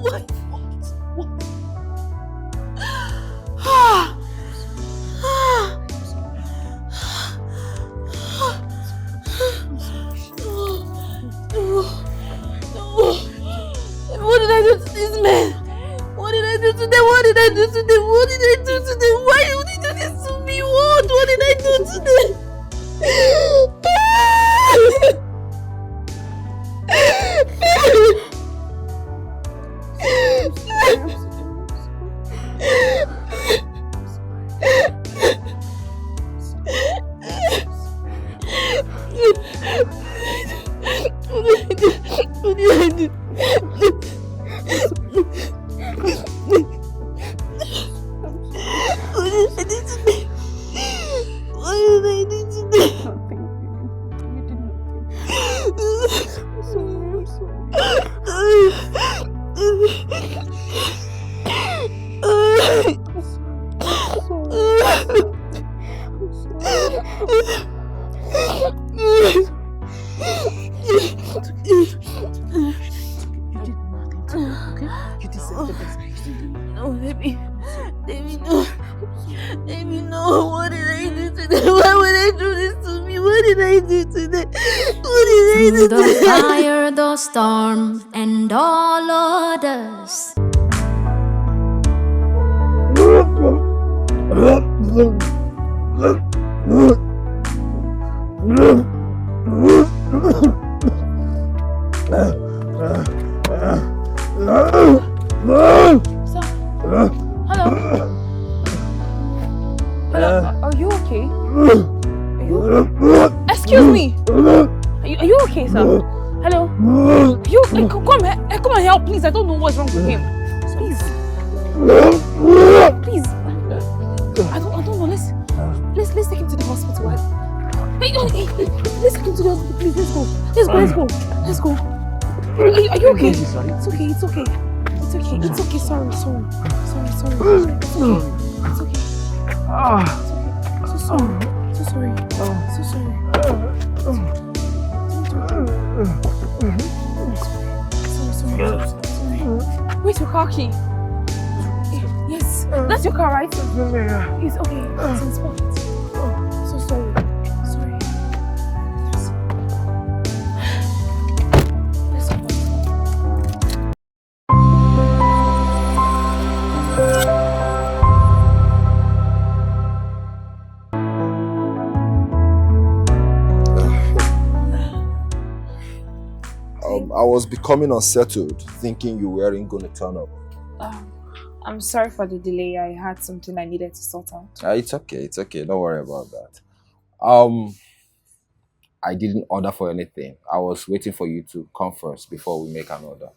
What? What did I do to this man? What did I do to them? What did I do to them? What did I do to them? Why would you do this to me? What did I do to them? What did I do? The fire, the storm, and all others. Hello, are you okay? Excuse me. Are you okay, sir? Hello? You come and help, please. I don't know what's wrong with him. Please. Please. I don't know. Let's take him to the hospital. Hey, let's take him to the hospital, please. Let's go. Are you okay? It's okay. Sorry. It's okay. So sorry. Where's your car key? Yes, that's your car, right? It's okay. It's in his pocket. So sorry. Let's go. I was becoming unsettled, thinking you weren't going to turn up. I'm sorry for the delay. I had something I needed to sort out. It's okay. Don't worry about that. I didn't order for anything. I was waiting for you to come first before we make an order.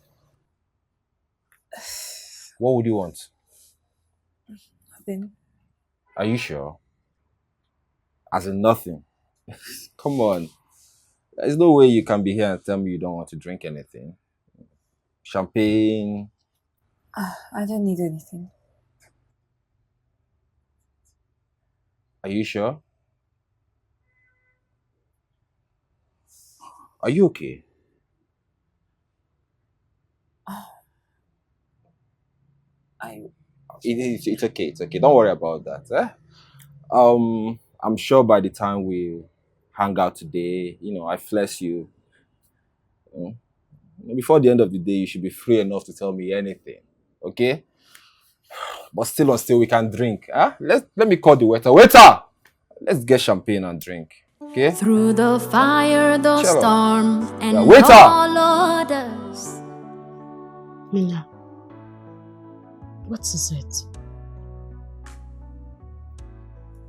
What would you want? Nothing. Are you sure? As in nothing? Come on. There's no way you can be here and tell me you don't want to drink anything. Champagne? I don't need anything. Are you sure? Are you okay? It's okay. Don't worry about that. I'm sure by the time we hang out today, I flex you. Before the end of the day, you should be free enough to tell me anything. Okay? But still, we can drink. Let me call the waiter. Waiter! Let's get champagne and drink. Okay? Through the fire, the storm, and waiter! all others. Mina, what is it?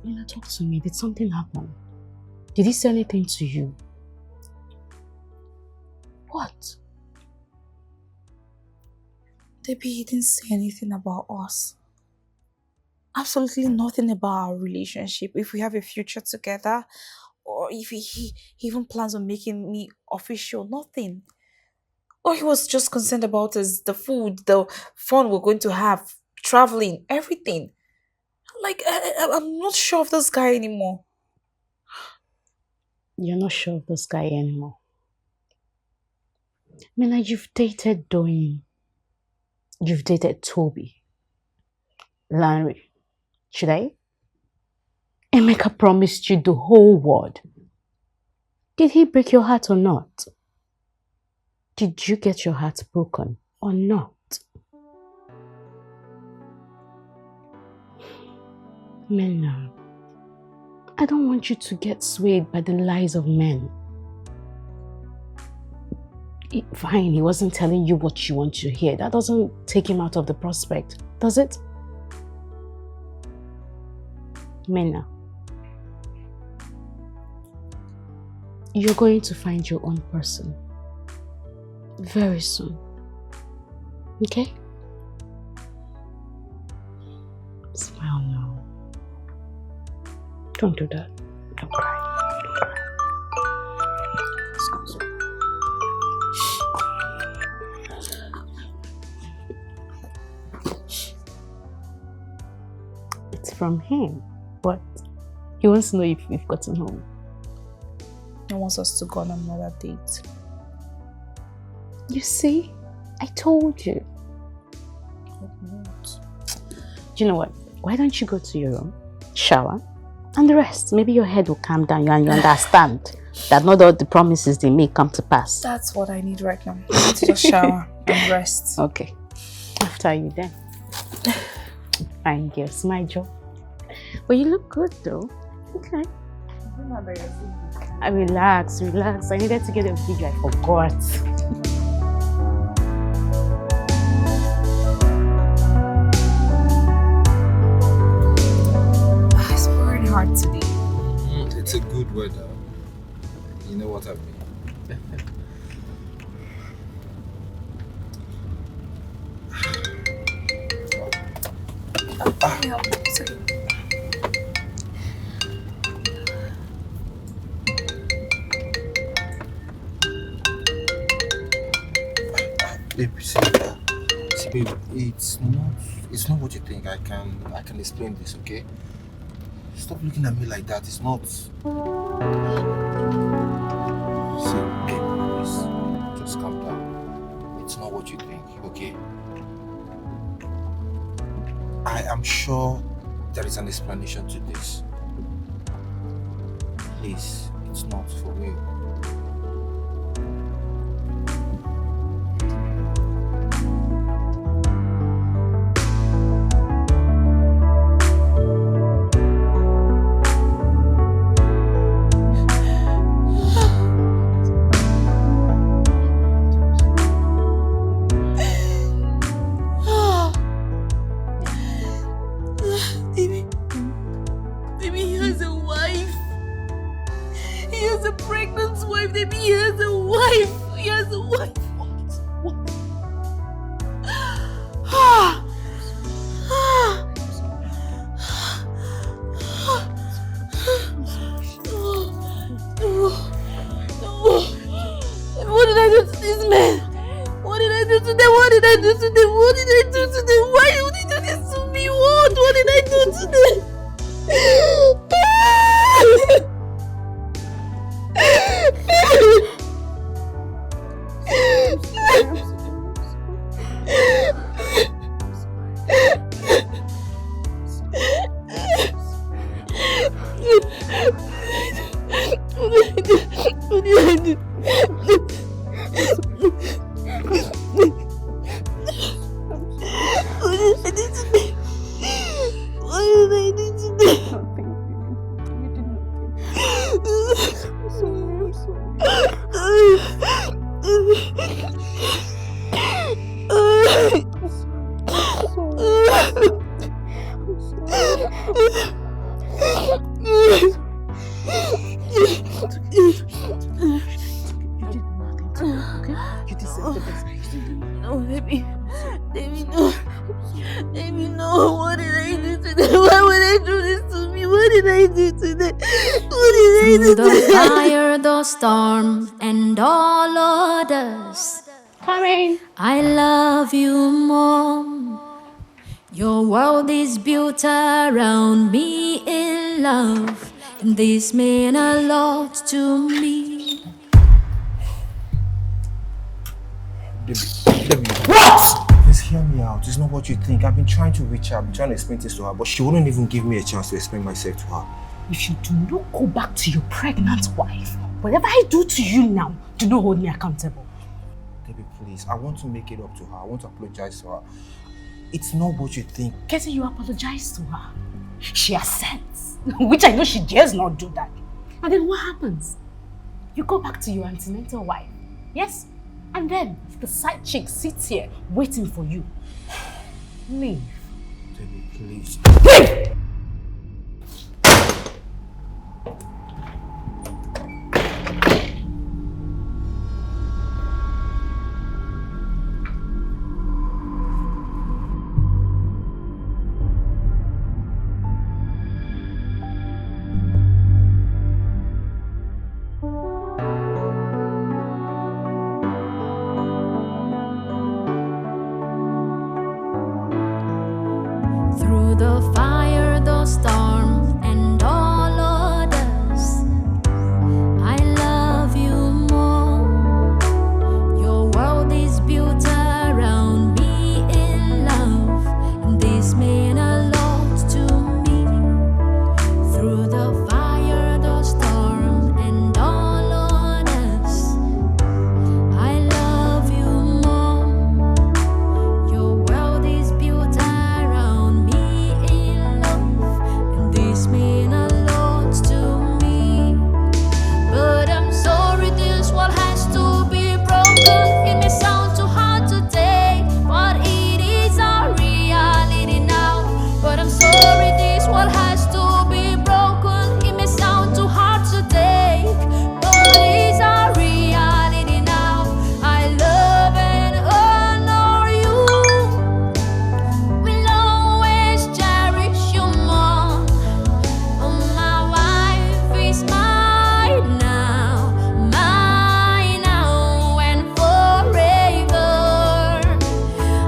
Mina, talk to me. Did something happen? Did he say anything to you? What? Debbie, he didn't say anything about us. Absolutely nothing about our relationship. If we have a future together, or if he even plans on making me official, nothing. All he was just concerned about is the food, the fun we're going to have, traveling, everything. Like, I'm not sure of this guy anymore. You're not sure of this guy anymore? Mina, you've dated Doyin. You've dated Toby, Larry. Should I? Emeka promised you the whole world. Did he break your heart or not? Did you get your heart broken or not? Mena, I don't want you to get swayed by the lies of men. Fine, he wasn't telling you what you want to hear. That doesn't take him out of the prospect, does it? Mena, you're going to find your own person very soon. Okay? Smile now. Don't do that. Don't cry. Don't cry. Excuse me. It's from him. What? He wants to know if we've gotten home. He wants us to go on another date. You see? I told you. Do you know what? Why don't you go to your room, shower, and the rest? Maybe your head will calm down and you understand that not all the promises they make come to pass. That's what I need right now. I need to just shower and rest. Okay. After you then. Fine girl, smile Joe. But you look good though. Okay. Relax. I needed to get a video, I forgot. It's very hard today. It's a good weather. You know what I mean? Yeah, it's okay. Babe, see, babe, it's not what you think. I can explain this, okay? Stop looking at me like that. It's not. See, babe, please, just calm down. It's not what you think, okay? I am sure there is an explanation to this. Please, it's not for real. Storm and all others. Coming. I love you more. Your world is built around me in love, and this means a lot to me. What? Please hear me out. It's not what you think. I've been trying to reach her. I've been trying to explain this to her, but she wouldn't even give me a chance to explain myself to her. If you do not go back to your pregnant wife, whatever I do to you now, do not hold me accountable. Debbie, please. I want to make it up to her. I want to apologize to her. It's not what you think. Casey, you apologize to her. She accepts, which I know she dares not do that. And then what happens? You go back to your antenatal wife, yes? And then the side chick sits here waiting for you. Leave. Debbie, please. Leave! Through the fire, the storm, and all others, I love you more. Your world is built around me in love, and this means a lot to me. Through the fire, the storm, and all others, I love you more. Your world is built around me in love, and this means a lot to me. But I'm sorry, this world has to be broken. It may sound too hard to take, but it is our reality now. But I'm sorry, this world has to be broken. It may sound too hard to take, but it's our reality now. I love and honor you. We'll always cherish you more. Oh, my wife is mine now and forever.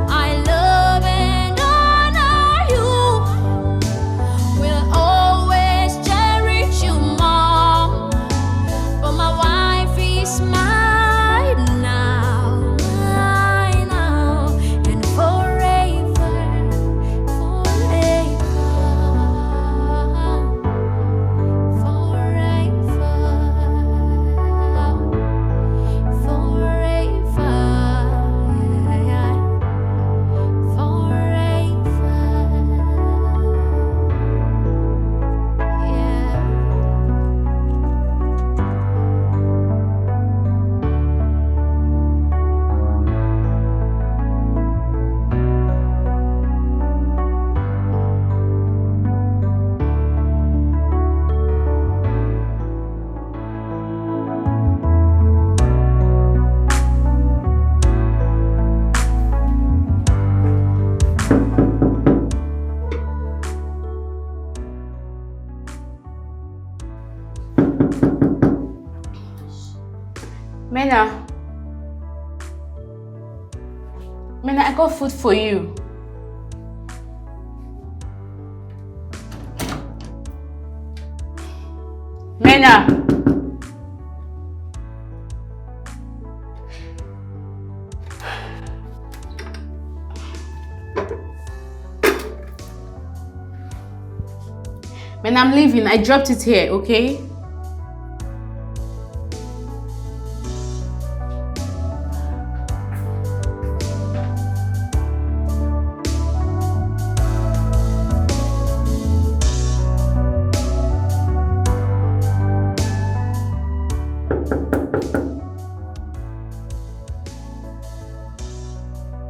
I love and honor you. We'll always cherish you more. But my wife is mine now and forever, Mena. Mena, I got food for you. Mena. Mena, I'm leaving. I dropped it here, okay?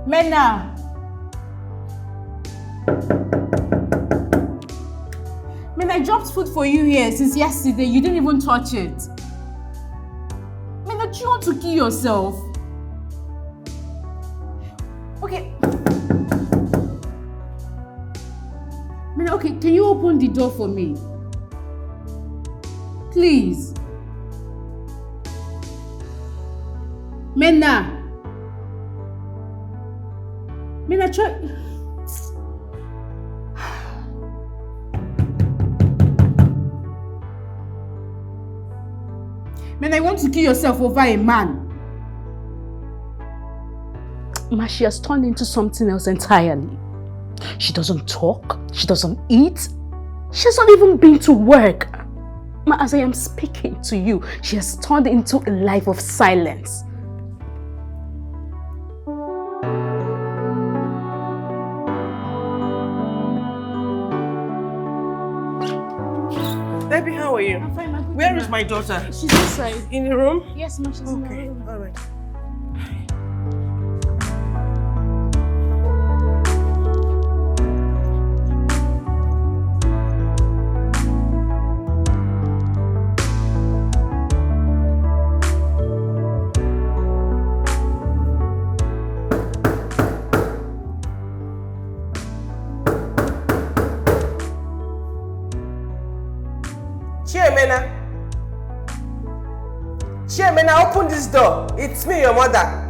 Mena. Mena, I dropped food for you here since yesterday. You didn't even touch it. Mena, do you want to kill yourself? Okay. Mena, okay, can you open the door for me? Please. Mena. Mena, try. Mena, you want to kill yourself over a man? Ma, she has turned into something else entirely. She doesn't talk. She doesn't eat. She has not even been to work. Ma, as I am speaking to you, she has turned into a life of silence. Debbie, how are you? I'm fine, ma. Where is my daughter? She's inside. In the room? Yes, ma, she's in the Okay, room. all right. Chiemena, open this door. It's me, your mother.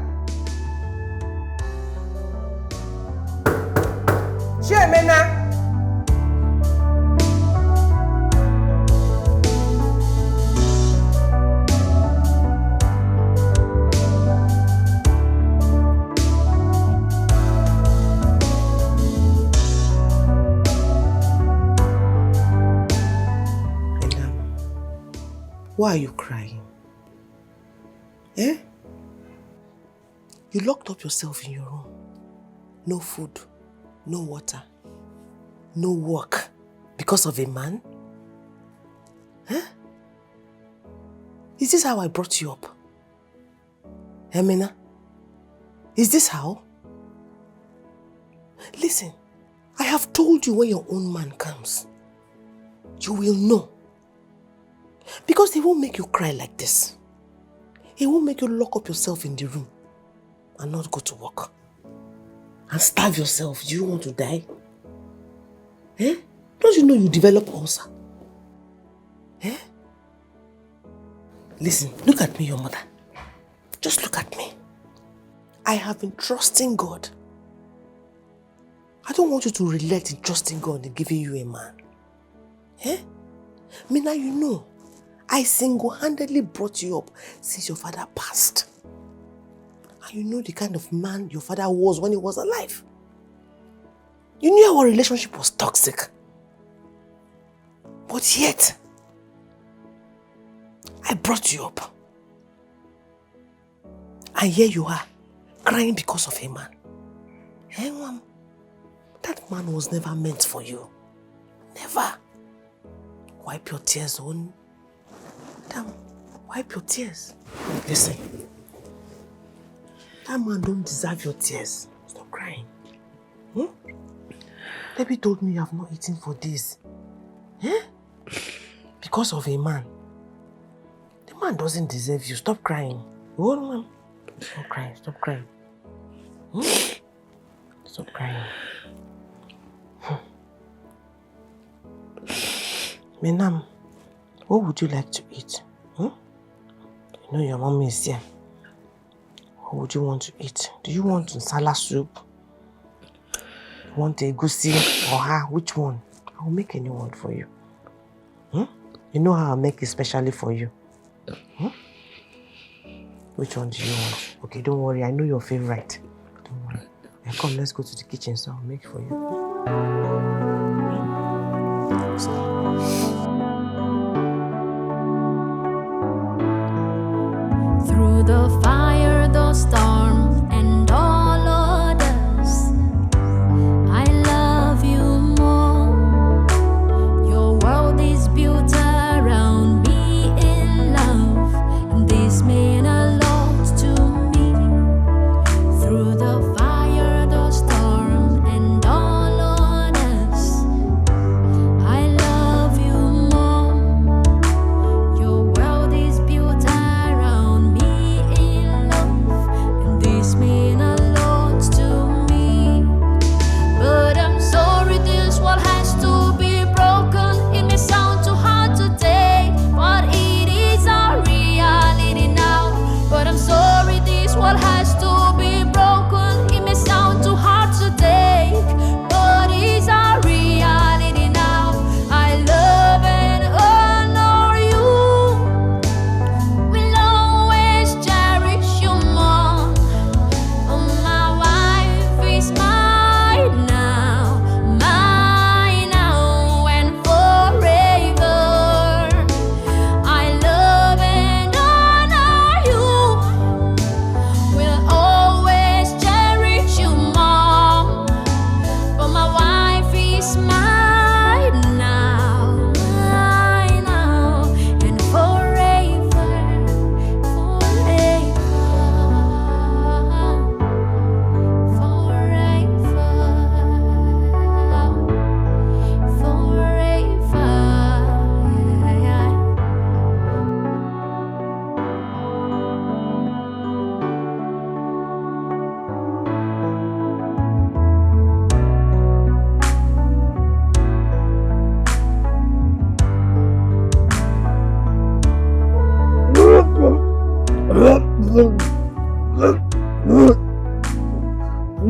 Chiemena. Why are you crying? Eh? You locked up yourself in your room. No food, no water, no work. Because of a man? Huh? Is this how I brought you up? Emina? Is this how? Listen, I have told you when your own man comes, you will know. Because he won't make you cry like this. He won't make you lock up yourself in the room and not go to work. And starve yourself. Do you want to die? Eh? Don't you know you develop ulcer? Eh? Listen, look at me, your mother. Just look at me. I have been trusting God. I don't want you to relent in trusting God and giving you a man. Eh? Mina, you know, I single-handedly brought you up since your father passed. And you know the kind of man your father was when he was alive. You knew our relationship was toxic. But yet, I brought you up. And here you are, crying because of a man. Hey, Mom, that man was never meant for you. Never. Wipe your tears, on. Damn, wipe your tears. Listen. That man don't deserve your tears. Stop crying. Debbie told me you have not eaten for days. Eh? Because of a man. The man doesn't deserve you. Stop crying. Oh, man. Stop crying. Stop crying. Stop crying. Menam, what would you like to eat? You know your mommy is here. What would you want to eat? Do you want nsala soup? You want a egusi or ha? Which one? I will make any one for you. You know how I'll make it specially for you. Which one do you want? Okay, don't worry. I know your favorite. Don't worry. Come, let's go to the kitchen so I'll make it for you. Through the fire, the storm, and all others, I love you more. Your world is built around me in love, and this means a lot to me. Through the fire, the storm, and all others, I love you more. Your world is built around me in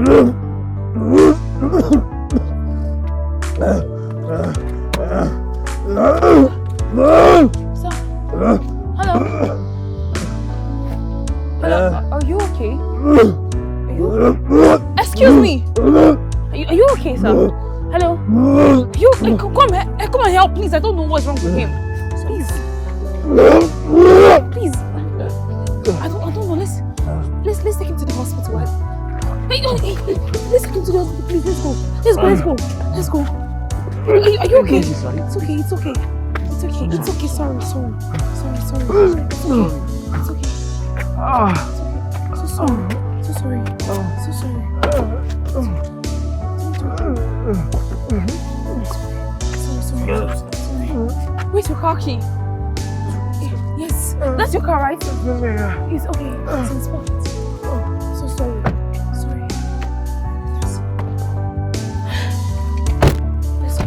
Sir? Hello? Hello? Are you okay? Excuse me! Are you okay, sir? Hello? Come and help, please. I don't know what's wrong with him. Please. Please. I don't know. Let's take him to the hospital. Hey, let's take him to the hospital, please. Let's go. Are you okay? It's okay. It's okay. Sorry. It's okay. So sorry. Where's your car key? Yes, that's your car, right? It's okay. It's in his pocket. So sorry. Let's go.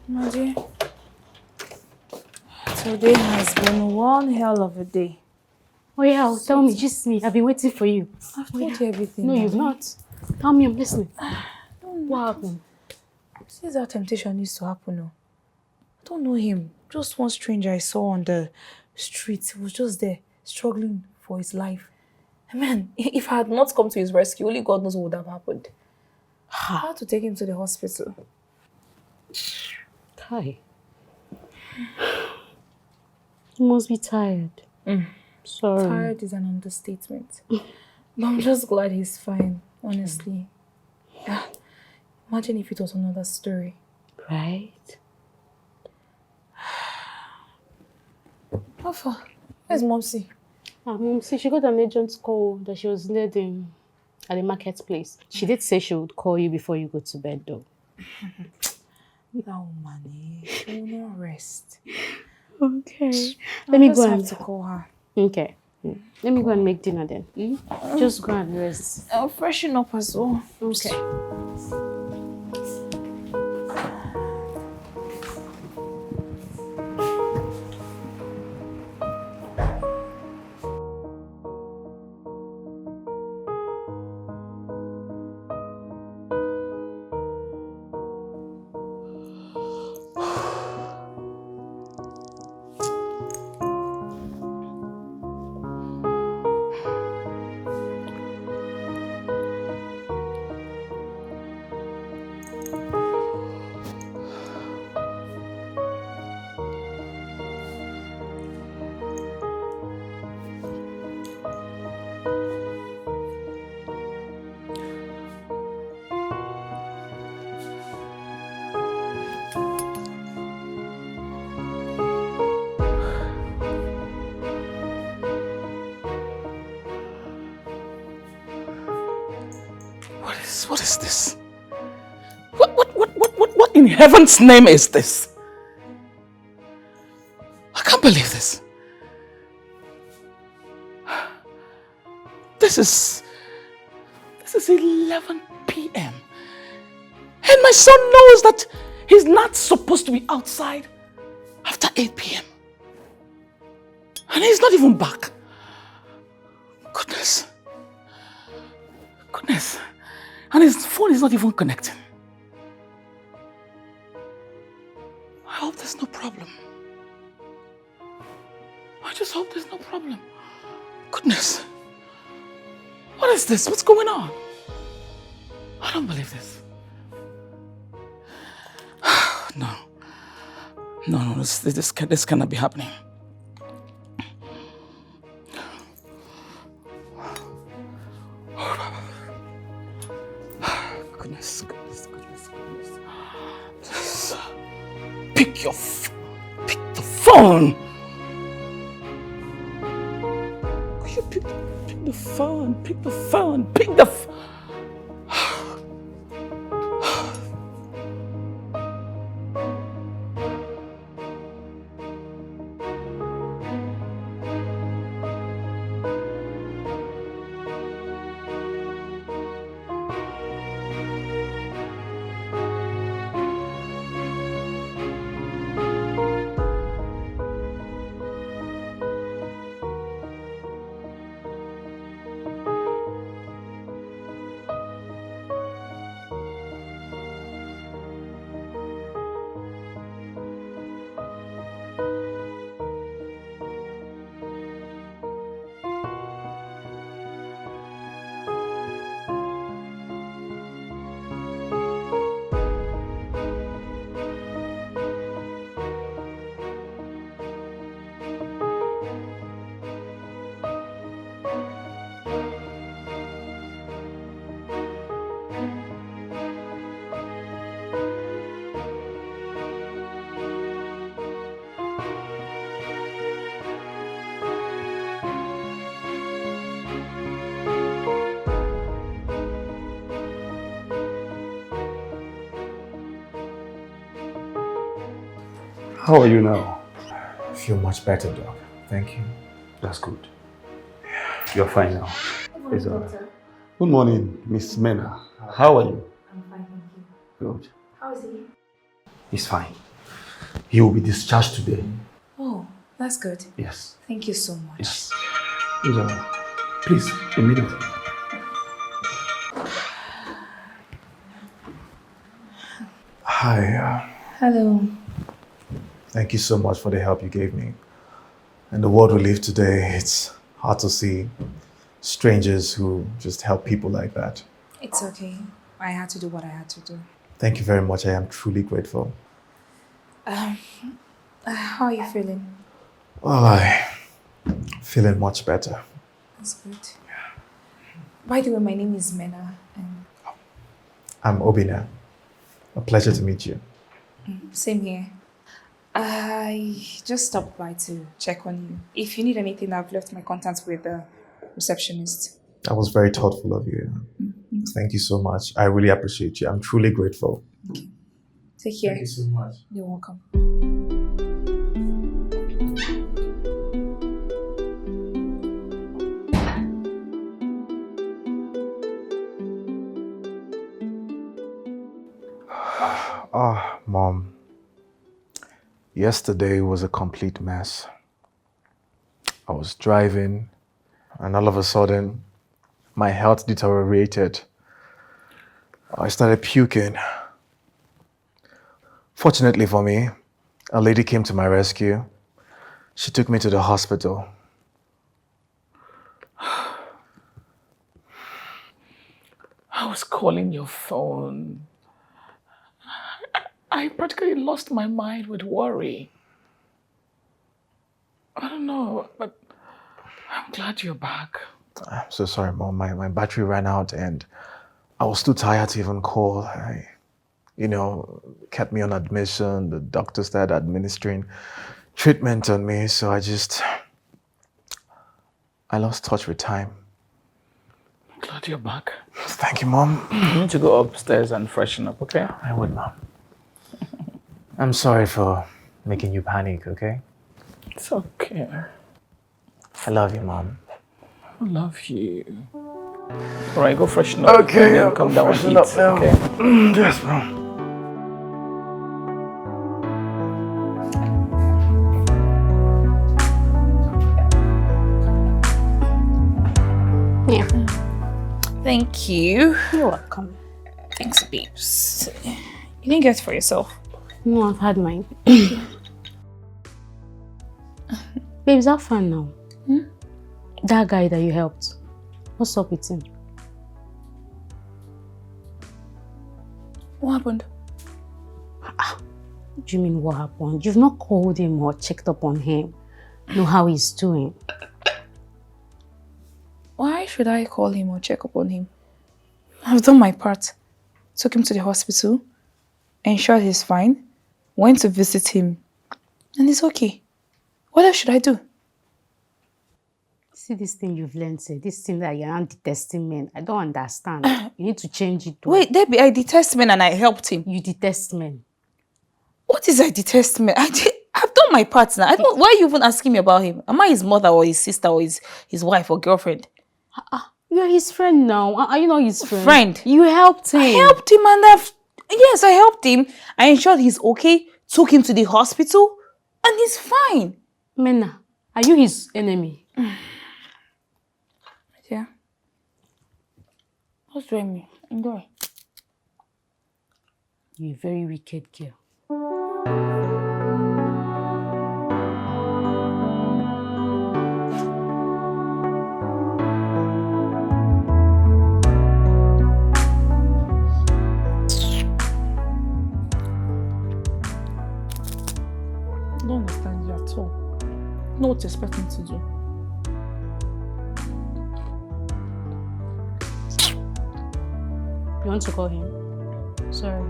My dear, today has been one hell of a day. Oh yeah, tell me, just me. I've been waiting for you. I've told you everything. No, now. you've not. Tell me, I'm listening. What happened? Since that temptation used to happen, no. I don't know him. Just one stranger I saw on the street. He was just there, struggling for his life. Man, if I had not come to his rescue, only God knows what would have happened. I had to take him to the hospital. Kai. You must be tired. Sorry. Tired is an understatement. But I'm just glad he's fine, honestly. Yeah. Imagine if it was another story. Right? How far? Where's Momsy? See, she got an agent's call that she was near at the marketplace. She did say she would call you before you go to bed, though. That woman, she will not rest. Okay. Let me go have to call her. Okay. Let me go and make dinner then. Just go and rest. I'll freshen up as well. Okay. What is this? What in heaven's name is this? I can't believe this. This is 11 p.m. And my son knows that he's not supposed to be outside after 8 p.m. And he's not even back. Goodness. And his phone is not even connecting. I hope there's no problem. I just hope there's no problem. Goodness. What is this? What's going on? I don't believe this. No, this cannot be happening. Goodness. Please, pick the phone. Could you pick the phone? Pick the phone. How are you now? I feel much better, Doc. Thank you. That's good. You're fine now. It's all right. Good morning, Miss Mena. How are you? I'm fine, thank you. Good. How is he? He's fine. He will be discharged today. Oh, that's good. Yes. Thank you so much. Yes. It's all right. Please, immediately. Hi. Hello. Thank you so much for the help you gave me. In the world we live today, it's hard to see strangers who just help people like that. It's okay. I had to do what I had to do. Thank you very much. I am truly grateful. How are you feeling? Well, I'm feeling much better. That's good. By the way, my name is Mena. And I'm Obina. A pleasure to meet you. same here. I just stopped by to check on you. If you need anything, I've left my contacts with the receptionist. That was very thoughtful of you. Thank you so much. I really appreciate you. I'm truly grateful. Okay. Take care. Thank you so much. You're welcome. Mom. Yesterday was a complete mess. I was driving, and all of a sudden, my health deteriorated. I started puking. Fortunately for me, a lady came to my rescue. She took me to the hospital. I was calling your phone. I practically lost my mind with worry. I don't know, but I'm glad you're back. I'm so sorry, Mom. My battery ran out and I was too tired to even call. Kept me on admission. The doctor started administering treatment on me, so I lost touch with time. I'm glad you're back. Thank you, Mom. You need to go upstairs and freshen up, okay? I would, Mom. I'm sorry for making you panic, okay? It's okay. I love you, Mom. I love you. All right, go freshen up. Okay, and then I'll come down and freshen eat, up now. okay? Yes, Mom. Yeah. Thank you. You're welcome. Thanks, babes. You didn't get it for yourself. No, I've had mine. Babes, how fun now? That guy that you helped, what's up with him? What happened? What do you mean what happened? You've not called him or checked up on him. Know how he's doing. Why should I call him or check up on him? I've done my part. Took him to the hospital, ensured he's fine, went to visit him, and he's okay. What else should I do? See this thing you've learned, say, this thing that you're not detesting men. I don't understand. You need to change it. Wait, Debbie, I detest men and I helped him. You detest men. What is I detest men? I've done my part now. Why are you even asking me about him? Am I his mother or his sister or his wife or girlfriend? You're his friend now. Are you not his friend? Friend. You helped him. I helped him and I helped him. I ensured he's okay, took him to the hospital, and he's fine. Mena, are you his enemy? Yeah. What's doing me? Enjoy. You're a very wicked girl. I don't understand you at all. Know what you expect me to do. You want to call him? Sorry.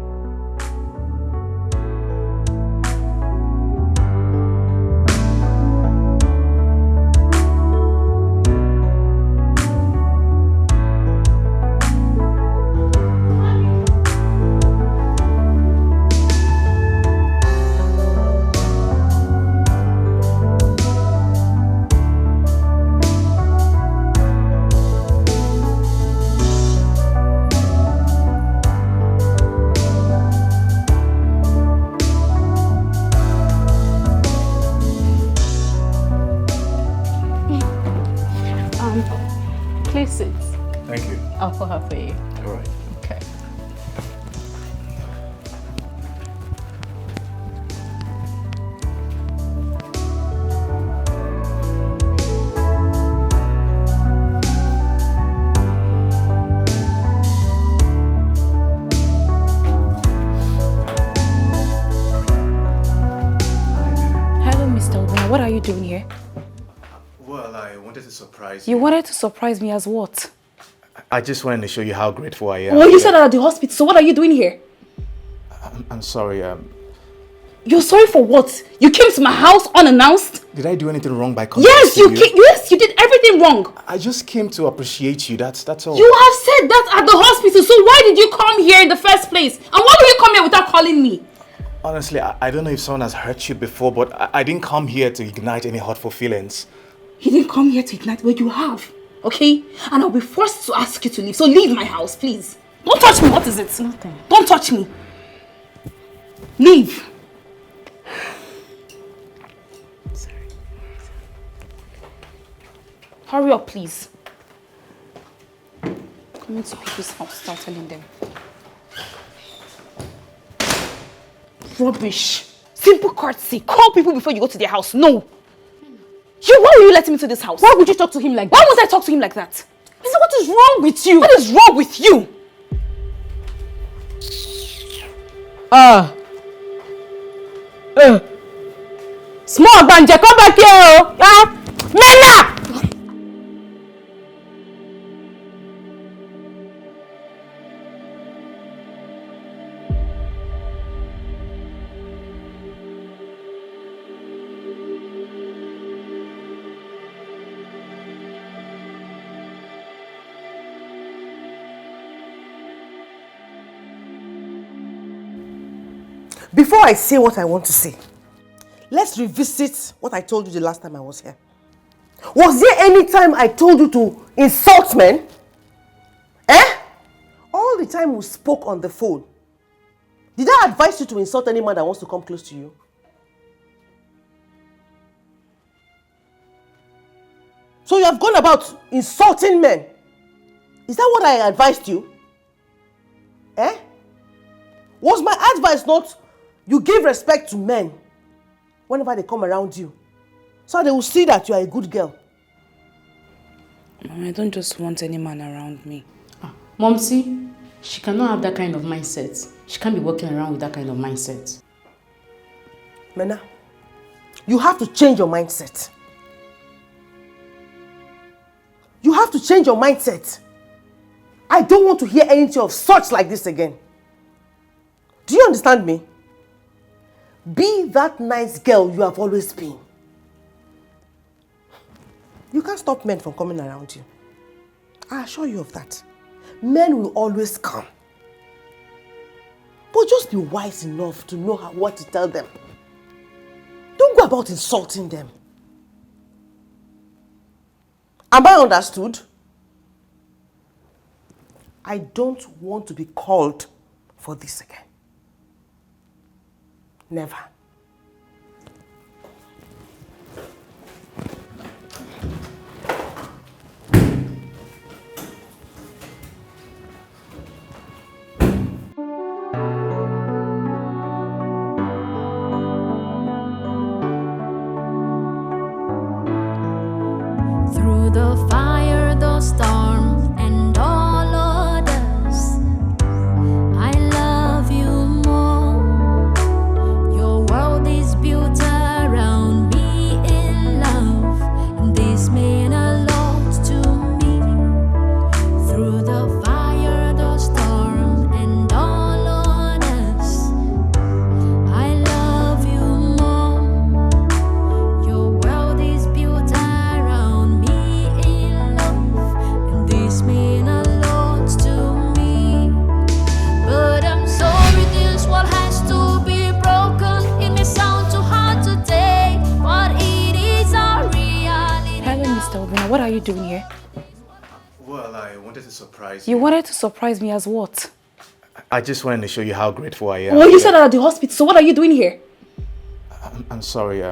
I'll call her for you. All right. Okay. Hello, Mr. Obuna. What are you doing here? Well, I wanted to surprise You wanted to surprise me as what? I just wanted to show you how grateful I am. Well, you said that at the hospital, so what are you doing here? I'm sorry. You're sorry for what? You came to my house unannounced? Did I do anything wrong by coming? Yes, to you yes, you did everything wrong. I just came to appreciate you. That's all. You have said that at the hospital, so why did you come here in the first place? And why will you come here without calling me? Honestly, I don't know if someone has hurt you before, but I didn't come here to ignite any hurtful feelings. He didn't come here to ignite what you have, okay? And I'll be forced to ask you to leave, so leave my house, please. Don't touch me, what is it? Nothing. Don't touch me. Leave. Sorry. Hurry up, please. Come into people's house, start telling them. Rubbish. Simple courtesy. Call people before you go to their house. No. Why will you let him into this house? Why would you talk to him like that? Why must I talk to him like that? Lisa, what is wrong with you? What is wrong with you? Small banja, come back here. Nana! Before I say what I want to say, let's revisit what I told you the last time I was here. Was there any time I told you to insult men? All the time we spoke on the phone, did I advise you to insult any man that wants to come close to you? So you have gone about insulting men. Is that what I advised you? Was my advice not you give respect to men whenever they come around you, so they will see that you are a good girl? Mom, I don't just want any man around me. Momsy, she cannot have that kind of mindset. She can't be walking around with that kind of mindset. Mena, you have to change your mindset. You have to change your mindset. I don't want to hear anything of such like this again. Do you understand me? Be that nice girl you have always been. You can't stop men from coming around you. I assure you of that. Men will always come. But just be wise enough to know what to tell them. Don't go about insulting them. Am I understood? I don't want to be called for this again. Never. Through the fire, the storm, and all others, I love you more. Your world is built around me in love, and this means a lot to me. Through the fire, the storm, and all others, I love you more. Your world is built around me in love, and this means a lot to me. But I'm sorry, this world has to be broken. It may sound too hard to take, but it is a reality. Hello, Mr. Obuna. What are you doing here? Well, I wanted to surprise You wanted to surprise me as what? I just wanted to show you how grateful I am. Well, you said that at the hospital, so what are you doing here? I'm sorry.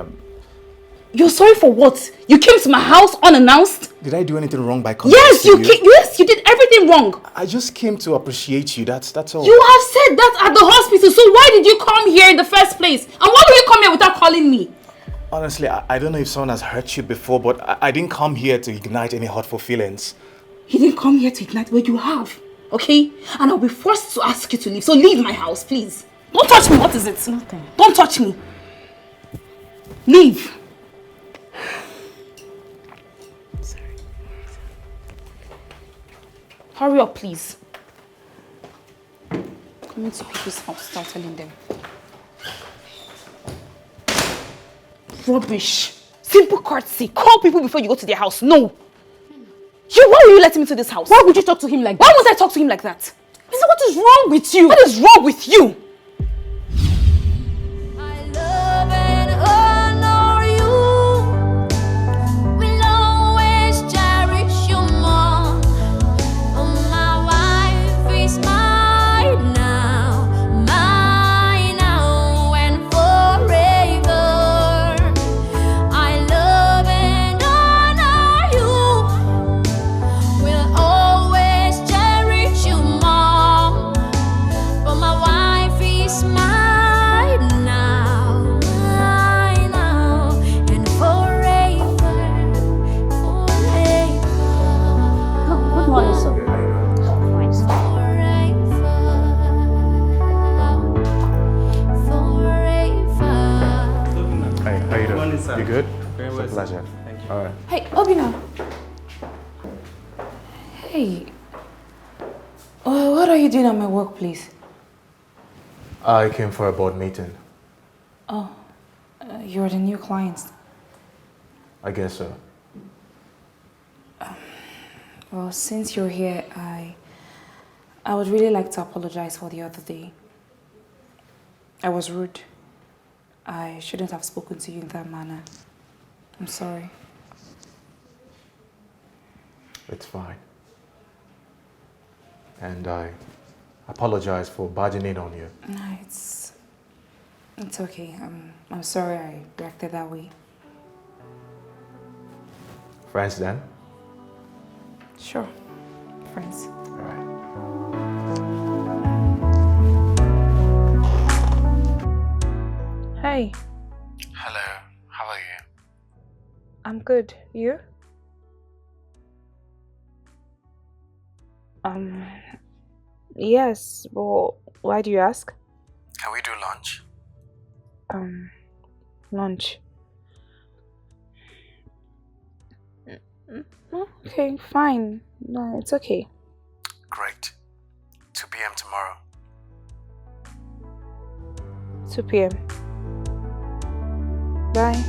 You're sorry for what? You came to my house unannounced? Did I do anything wrong by coming? Yes, you did everything anything wrong? I just came to appreciate you, that's all. You have said that at the hospital, so why did you come here in the first place? And why will you come here without calling me? Honestly, I don't know if someone has hurt you before, but I didn't come here to ignite any hurtful feelings. He didn't come here to ignite what you have, okay? And I'll be forced to ask you to leave, so leave my house, please. Don't touch me, what is it? Nothing. Don't touch me. Leave. Sorry. Hurry up, please. Come into people's house, start telling them. Rubbish. Simple courtesy. Call people before you go to their house. No. Why will you let him into this house? Why would you talk to him like that? Why must I talk to him like that? Lisa, what is wrong with you? What is wrong with you? I love and honor you. Will always cherish you more. Oh, my wife is mine now and forever. I love and honor you. Will always cherish you more. But my wife is mine now and forever, forever. Good morning, sir. Hey, how you doing? You good? It's a pleasure. Thank you. All right. Hey, Obina. Hey. What are you doing at my workplace? I came for a board meeting. You're the new client. I guess so. Well, since you're here, I would really like to apologize for the other day. I was rude. I shouldn't have spoken to you in that manner. I'm sorry. It's fine. And I apologize for barging in on you. No, it's okay. I'm sorry I reacted that way. Friends then? Sure. Friends. All right. Hey, Hello, how are you? I'm good. You? Yes, but why do you ask? Can we do lunch? Lunch. Okay, fine. No, it's okay. Great. 2 p.m. tomorrow. 2 p.m. Bye.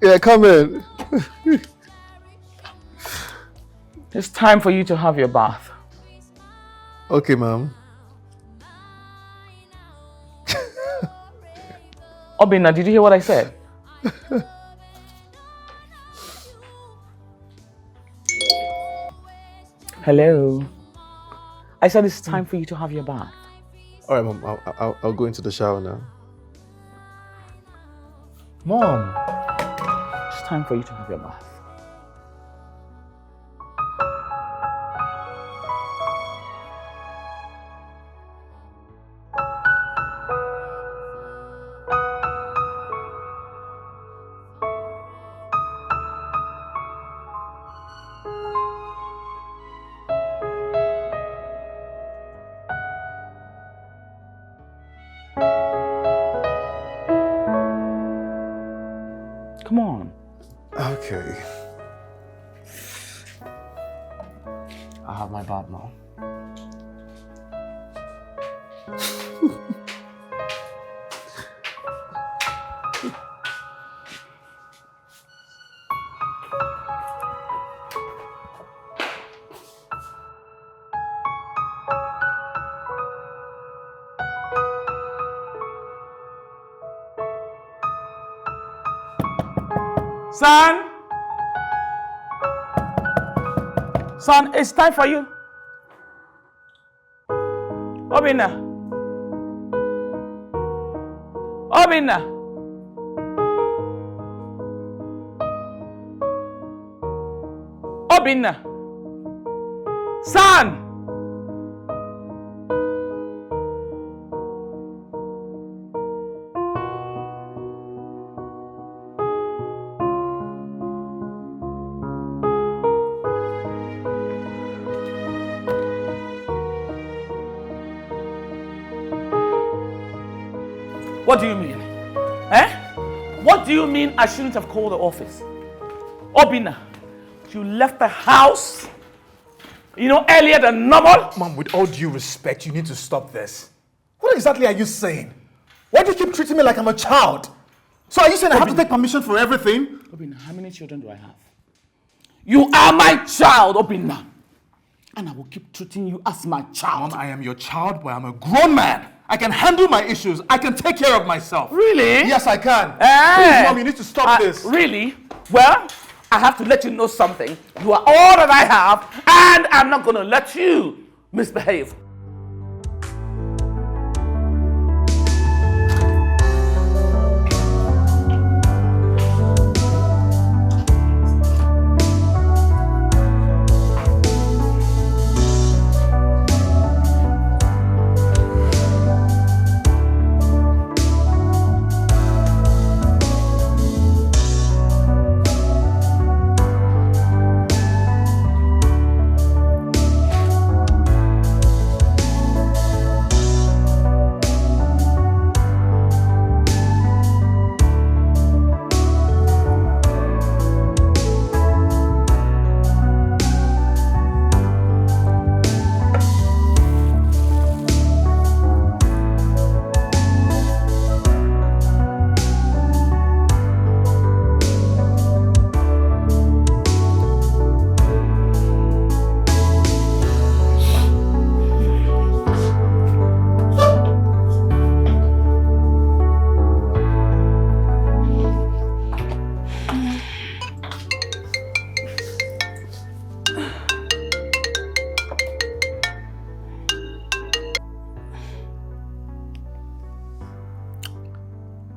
Yeah, come in. It's time for you to have your bath. Okay, ma'am. Obina, did you hear what I said? Hello. I said it's time for you to have your bath. All right, mom. I'll go into the shower now. Mom, it's time for you to have your bath. Come on. Okay. I have my bath now. Son, it's time for you. Obina. Obina. Obina. Son. What do you mean? What do you mean I shouldn't have called the office? Obina, you left the house, earlier than normal? Mom, with all due respect, you need to stop this. What exactly are you saying? Why do you keep treating me like I'm a child? So are you saying I have to take permission for everything? Obina, how many children do I have? You are my child, Obina. And I will keep treating you as my child. Mom, I am your child, but I'm a grown man. I can handle my issues. I can take care of myself. Really? Yes, I can. Please, Mom, you need to stop this. Really? Well, I have to let you know something. You are all that I have, and I'm not going to let you misbehave.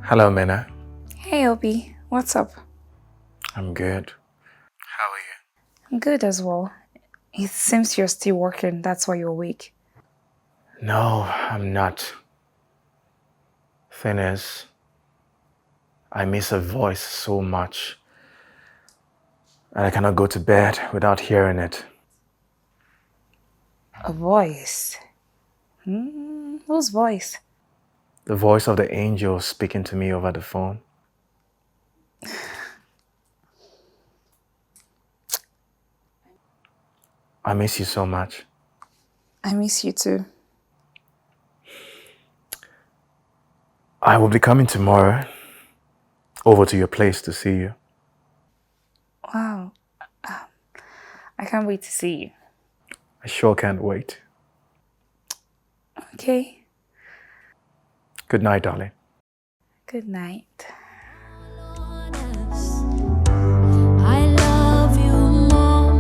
Hello, Mena. Hey, Obi. What's up? I'm good. How are you? I'm good as well. It seems you're still working. That's why you're awake. No, I'm not. Thing is, I miss her voice so much. And I cannot go to bed without hearing it. A voice? Whose voice? The voice of the angel speaking to me over the phone. I miss you so much. I miss you too. I will be coming tomorrow over to your place to see you. Wow. I can't wait to see you. I sure can't wait. Okay. Good night, darling. Good night. I love you more.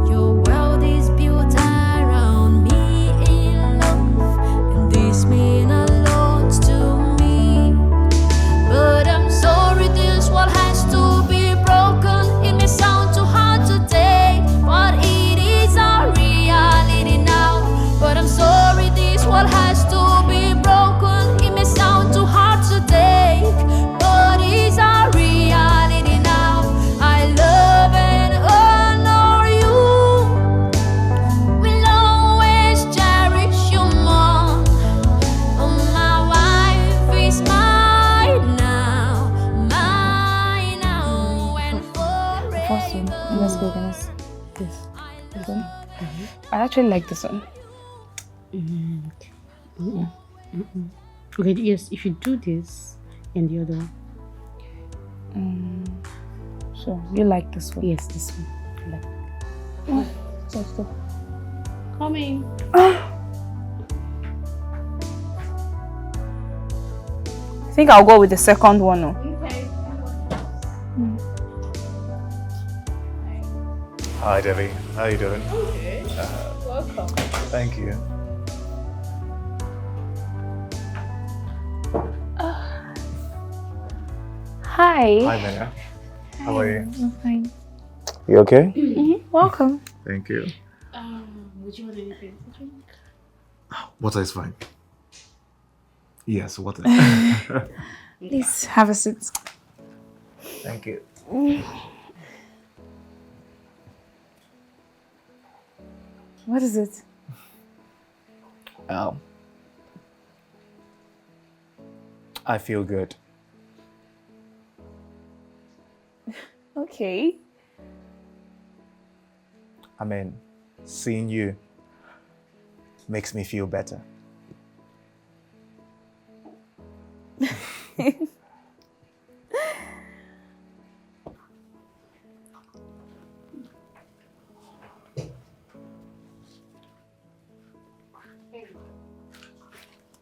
Your world is built around me in love, and this means a lot to me. But I'm sorry, this world has to be broken. It may sound too hard to take, but it is our reality now. But I'm sorry, this world has to be broken. It may sound too hard to take, but it's our reality now. I love and honor you. Will always cherish you more. Oh, my wife is mine now, and Awesome. forever. Let's go, guys. Yes. This one? I actually like this one. Okay, yes, if you do this and the other one. So you like this one? Yes, this one. I like it. So. Coming. I think I'll go with the second one. No? Hi, Debbie. How you doing? Okay. Welcome. Thank you. Hi. Hi, Mena. How are you? I'm fine. You okay? Welcome. Thank you. Would you want anything? Water is fine. Yes, water. Please have a seat. Thank you. What is it? I feel good. Okay. I mean, seeing you makes me feel better.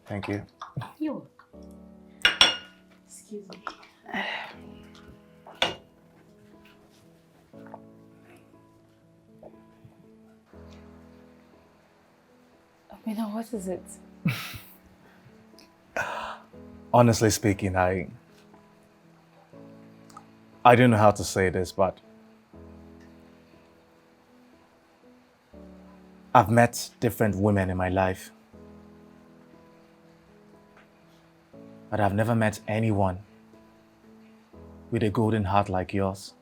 Thank you. You're welcome. Excuse me. Mina, what is it? Honestly speaking, I don't know how to say this, but I've met different women in my life, but I've never met anyone with a golden heart like yours.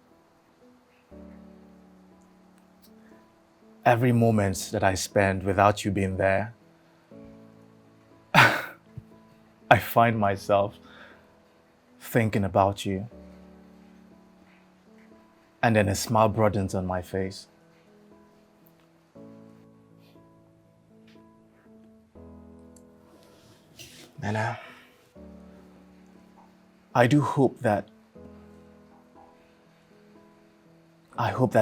Every moment that I spend without you being there, I find myself thinking about you. And then a smile broadens on my face. And I do hope that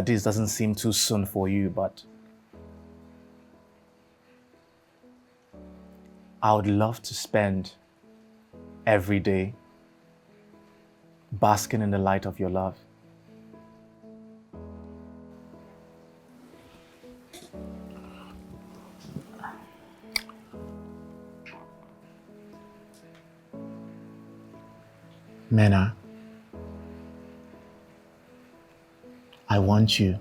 this doesn't seem too soon for you, but I would love to spend every day basking in the light of your love. Mena, I want you.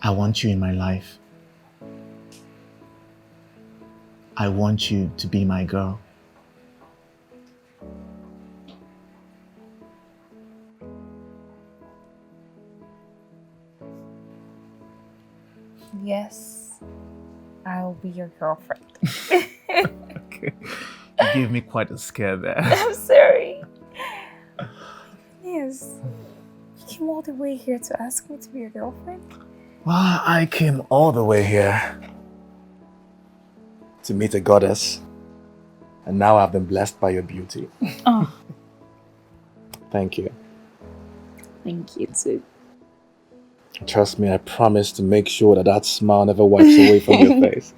I want you in my life. I want you to be my girl. Yes, I'll be your girlfriend. Okay. You gave me quite a scare there. I'm sorry. Yes. You came all the way here to ask me to be your girlfriend? Well, I came all the way here to meet a goddess, and now I've been blessed by your beauty. Oh. Thank you. Thank you too. Trust me, I promise to make sure that smile never wipes away from your face.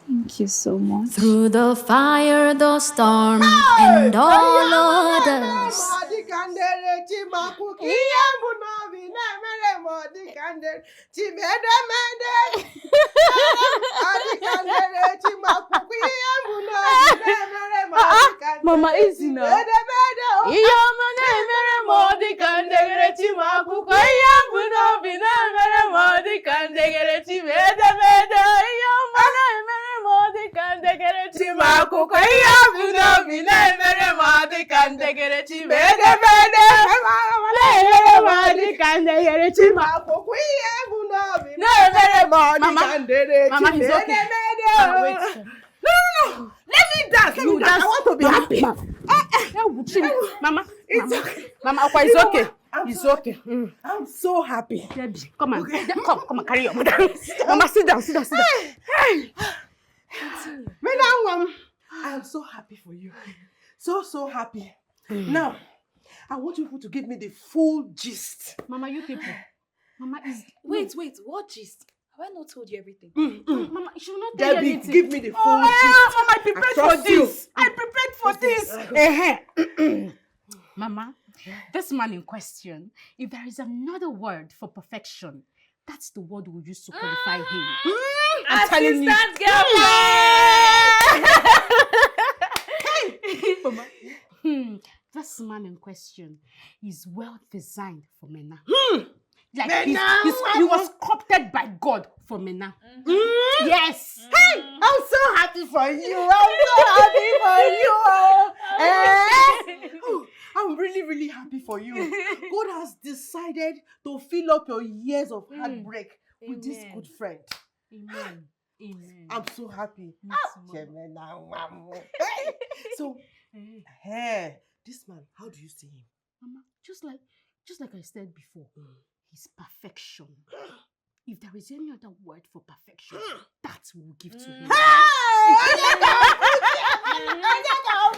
Thank you so much. Through the fire, the storm, and all others. Mama, easy now. Mama, he's okay. Wait. No. Let me dance. Let me dance. I want to be happy. Mama, it's okay. Mama, it's okay. It's okay. I'm so happy. Debbie, come on. Okay. Come on, carry your mother. Mama, sit down. Hey. Madam, I am so happy for you. So happy. Now, I want you people to give me the full gist. Mama, you people. Mama is... Wait, what gist? Have I not told you everything? Mama, you should not tell Debbie, anything. give me the full gist. Mama, I prepared for this. Mama, this man in question, if there is another word for perfection, that's the word we use to qualify him. I'm telling you. Hey, Mama. This man in question is well designed for Mena. Like he was sculpted by God for Mena. Yes. Hey, I'm so happy for you. I'm really happy for you. God has decided to fill up your years of heartbreak with this good friend. Amen. I'm so happy. So, this man, how do you see him? Mama, just like I said before, he's perfection. If there is any other word for perfection, that we'll give to him.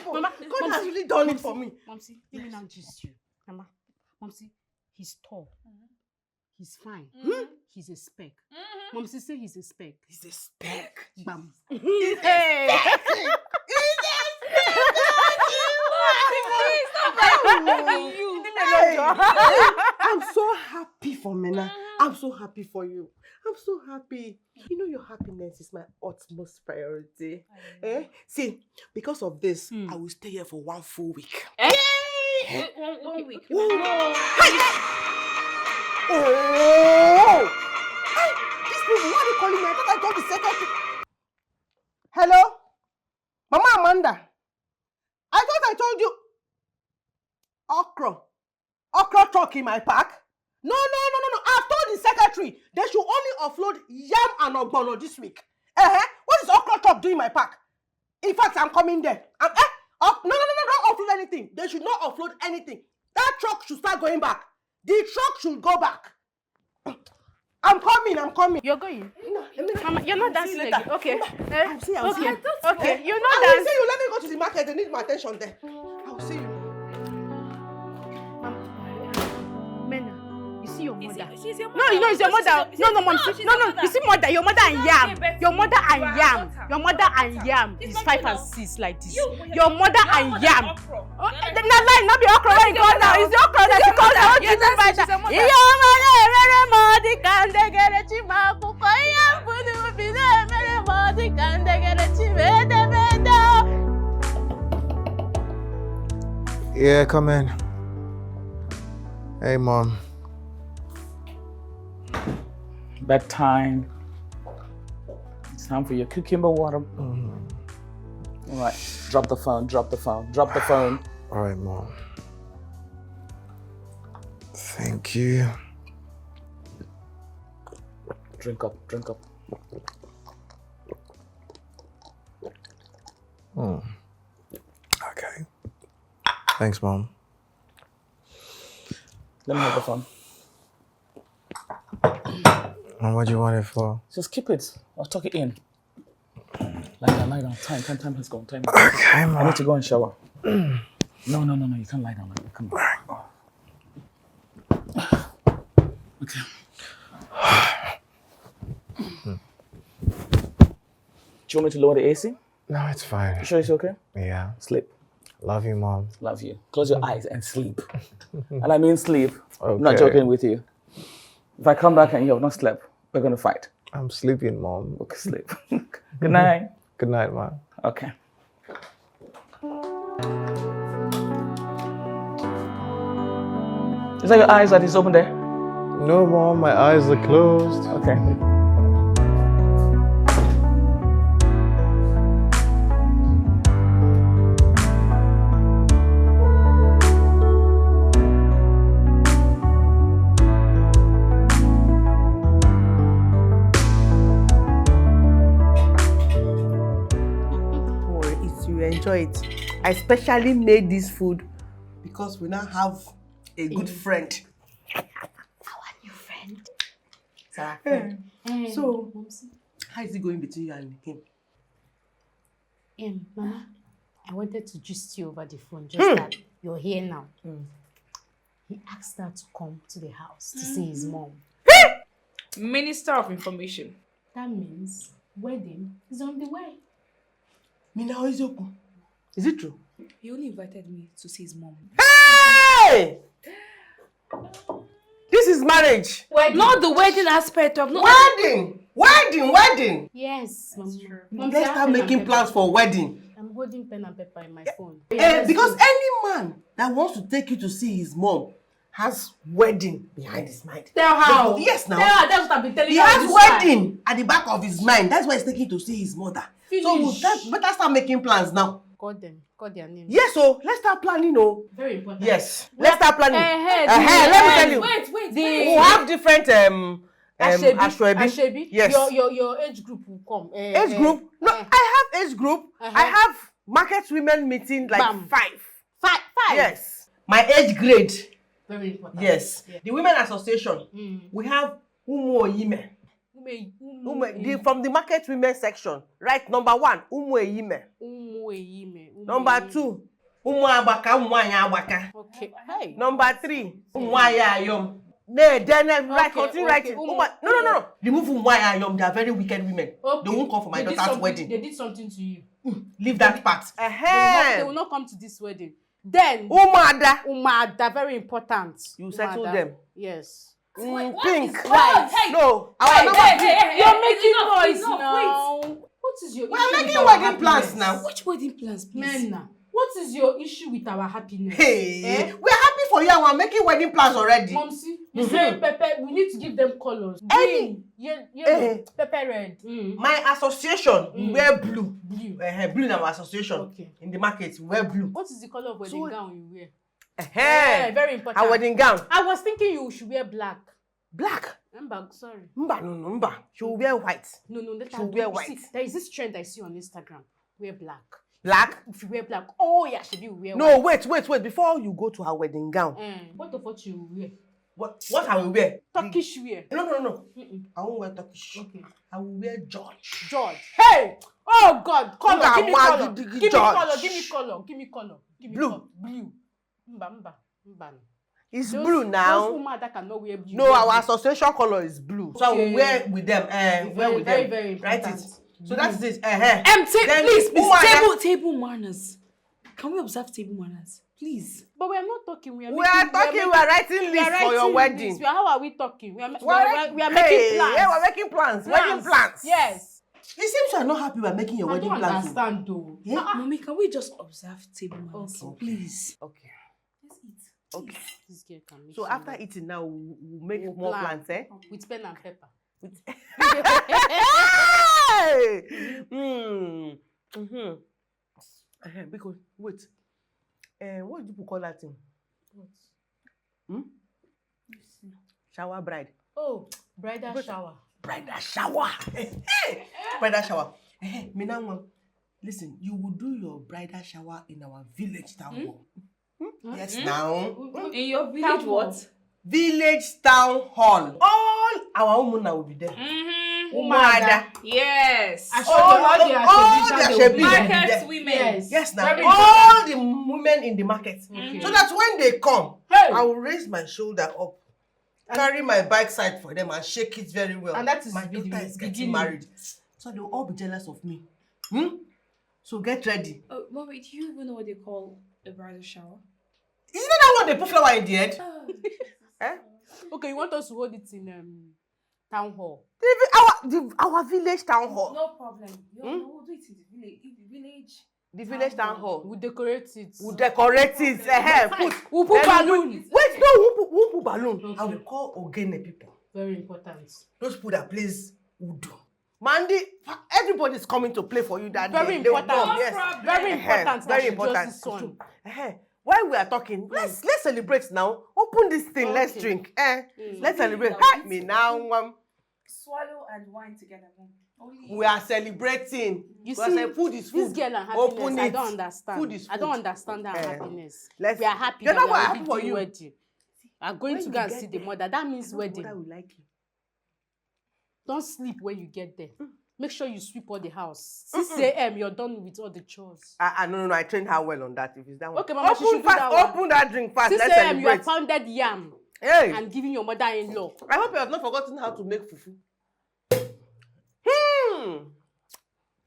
Mama, God has really done it for me. Momsy, let me now gist you. Mama, Momsy, he's tall. He's fine. He's a speck. Momsy say he's a speck. He's a speck. Bam. I'm so happy for Mena. I'm so happy for you. I'm so happy. You know your happiness is my utmost priority. See, because of this, I will stay here for 1 full week. 1 week. Oh! Hey, these people, what are they calling me? I thought I told the secretary. Hello? Mama Amanda. I thought I told you. Okra truck in my park? No. I've told the secretary they should only offload yam and ogbono this week. What is okra truck doing in my park? In fact, I'm coming there. No, don't offload anything. They should not offload anything. That truck should start going back. The truck should go back. I'm coming. You're going? No, Mama, you're not dancing again. Okay. I'll see you. Okay, you're not I will dancing. see you. Let me go to the market. They need my attention there. I will see you. Mena, you see your mother. She's your No, mother. it's your mother. No, Momsy. No. You see mother. Your mother and yam. Your mother and yam is 5 and 6 like this. Your mother and yam. They're not lying. Not be okra. Where you go now? It's the okra that you call now. Your mother. Yeah, come in. Hey, Mom. Bedtime. It's time for your cucumber water. All right, drop the phone. All right, Mom. Thank you. Drink up. Okay. Thanks, Mom. Let me have the phone. And what do you want it for? Just keep it. I'll tuck it in. Lie down. Time has gone. Okay, Mom. I need to go and shower. No, you can't lie down like that. Come on. Okay. Do you want me to lower the AC? No, it's fine. You sure it's okay? Yeah. Sleep. Love you, Mom. Love you. Close your eyes and sleep. And I mean sleep. Okay. I'm not joking with you. If I come back and you have not slept, we're going to fight. I'm sleeping, Mom. Okay, sleep. Good night. Good night, Mom. Okay. Is that your eyes that is open there? No, Mom, my eyes are closed. Okay. Enjoy it. I specially made this food because we now have a good friend. Our new friend. So, how is it going between you and him? Mama, I wanted to gist you over the phone, just that you're here now. He asked her to come to the house to see his mom. Minister of Information. That means wedding is on the way. Mina, is it true? He only invited me to see his mom. Hey! This is marriage. Wedding. Not the wedding aspect of Wedding. Yes, Mom. Let's start making plans for wedding. I'm holding pen and paper in my phone. Because any man that wants to take you to see his mom has wedding behind his mind. Tell how? Yes, now. Tell her, that's what I've been telling He you. has wedding at the back of his mind. That's why he's taking to see his mother. Finish. So better start making plans now. Call their names. Yes, so let's start planning. Very important. Yes, let's start planning. Let me tell you. Wait. We have different Ashwebi. Yes. Your age group will come. Age group? No, I have age group. I have market women meeting like Bam. five. Five. Yes. My age grade. Very important. Yes. Yeah. The women association. We have Umu Oyime. From the market women section. Right, number 1, Umu Oyime. Number 2, Umu Abaka, Umu Abaka. Okay. Hey. Number 3, Umu Ayayom. Right, continue writing. No. Remove Umu Ayayom. They are very wicked women. Okay. They won't come for my daughter's wedding. They did something to you. Leave that part. They will not come to this wedding. Then Umada, very important. You settle them. Yes. Pink. Right. No. You're making noise now. What is your issue? We're making with our wedding plans happiness? now. Which wedding plans, please? Menna, what is your issue with our happiness? Hey, we're happy for you and we're making wedding plans already. Momsi, you say pepper, we need to give them colors. Green, yellow, pepper red. My association, we wear blue. Blue. Blue in our association. Okay. In the market, we wear blue. What is the color of wedding gown you wear? Very important. Our wedding gown. I was thinking you should wear black. Black? Sorry. No. She will wear white. No, she will wear white. See, there is this trend I see on Instagram. Wear black. Black? If you wear black, oh yeah, she will wear white. white. Wait. Before you go to her wedding gown. What of what you will wear? What I will wear? Turkish wear. No. I won't wear Turkish. Okay. I will wear George. Hey! Oh God! Color. Give me color. Give me color. Blue. Blue. Mba. It's blue now. Those women that cannot wear blue. No, our association color is blue. So I will wear with them. Very important. Write it. So that's it. Please, table manners. Can we observe table manners? Please. But we are not talking. We are writing lists for your wedding. How are we talking? We are making plans. Yeah, we're making plans. Wedding plans. Yes. It seems you are not happy we're making your wedding plans. I don't understand though. Yeah? Mommy, can we just observe table manners? Okay. Please. Okay. Let's eat. Okay. This girl can make So after eating now, we'll make more plans, With pen and pepper. Because wait. What do people call that thing? What? Shower bride. Oh, bridal shower. Bridal shower. Bridal shower. Minangwa, listen, you will do your bridal shower in our village town hall. Yes, now. In your village, what? Village town hall. All our women will be there. Umada. Yes. All the Ashebi Market women. Yes, now. Very All the women in the market. Okay. So that when they come, Hey. I will raise my shoulder up, carry my bike side for them and shake it very well. And that is my the daughter is getting beginning. married. So they'll all be jealous of me. So get ready. Mommy, do you even know what they call a bridal shower? Isn't that what they put flower in the head? Eh? Okay, you want us to hold it in town hall? Our village town hall. No problem. We'll do it in the village. The village town hall. We'll decorate it. We'll decorate it. We'll put balloon. Wait, no, we'll put balloon. Okay. I will call Ogene people. Very important. Those people that plays Udo. Mandy, everybody's coming to play for you that Very day. They will important. come, yes. Very important. Very important. While we are talking, let's celebrate now. Open this thing. Let's drink. Let's celebrate. Me now. Swallow and wine together. We are celebrating. You We are see, saying food is food. this girl and Open happiness, I it. don't understand. Food is I don't food. understand her happiness. We We are happy You that know we what are happened for doing you? wedding. We are going When to you go and get see the there, mother. That means Mother wedding. will like you. Don't sleep when you get there. Make sure you sweep all the house. 6 a.m. You're done with all the chores. No. I trained her well on that. If it's that one. Okay, Mama, she should do fast. that one. Open that drink fast. 6 Let's a.m. You have celebrate. pounded yam Hey. and giving your mother-in-law. I hope you have not forgotten how to make fufu.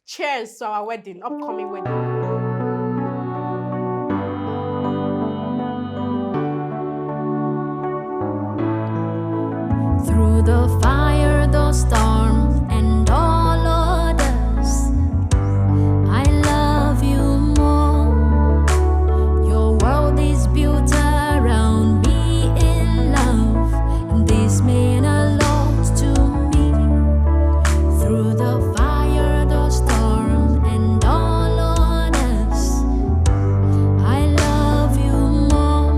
Cheers to our wedding, upcoming wedding. Through the fire, the storm, and all others, I love you more. Your world is built around me in love, and this means a lot to me. Through the fire, the storm, and all others, I love you more.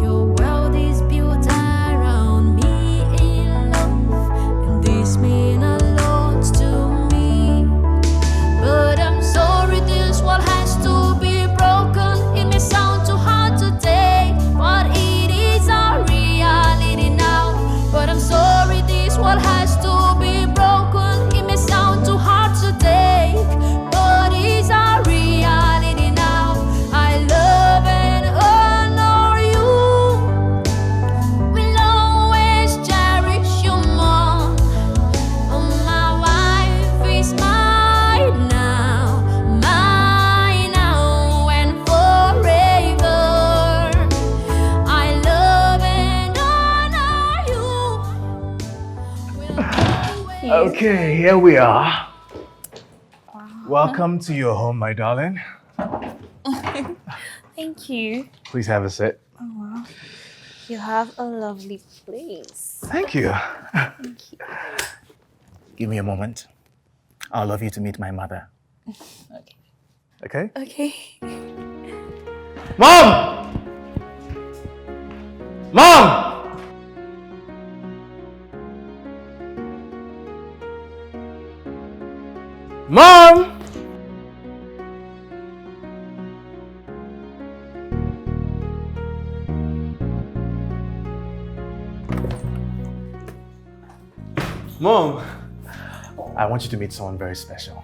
Your world is built around me in love, and this means a lot to me. But I'm sorry, this world has to be broken. It may sound too hard to take, but it is our reality now. But I'm sorry, this world has to be broken. It may sound too hard to take, but it's our reality now. I love and honor you. We'll always cherish you more. Oh, my wife is mine now and forever. I love and honor you. We'll always Okay, here we are. Welcome to your home, my darling. Thank you. Please have a sit. You have a lovely place. Thank you. Give me a moment. I'd love you to meet my mother. Okay? Okay. Mom! Mom! Mom! Mom! I want you to meet someone very special.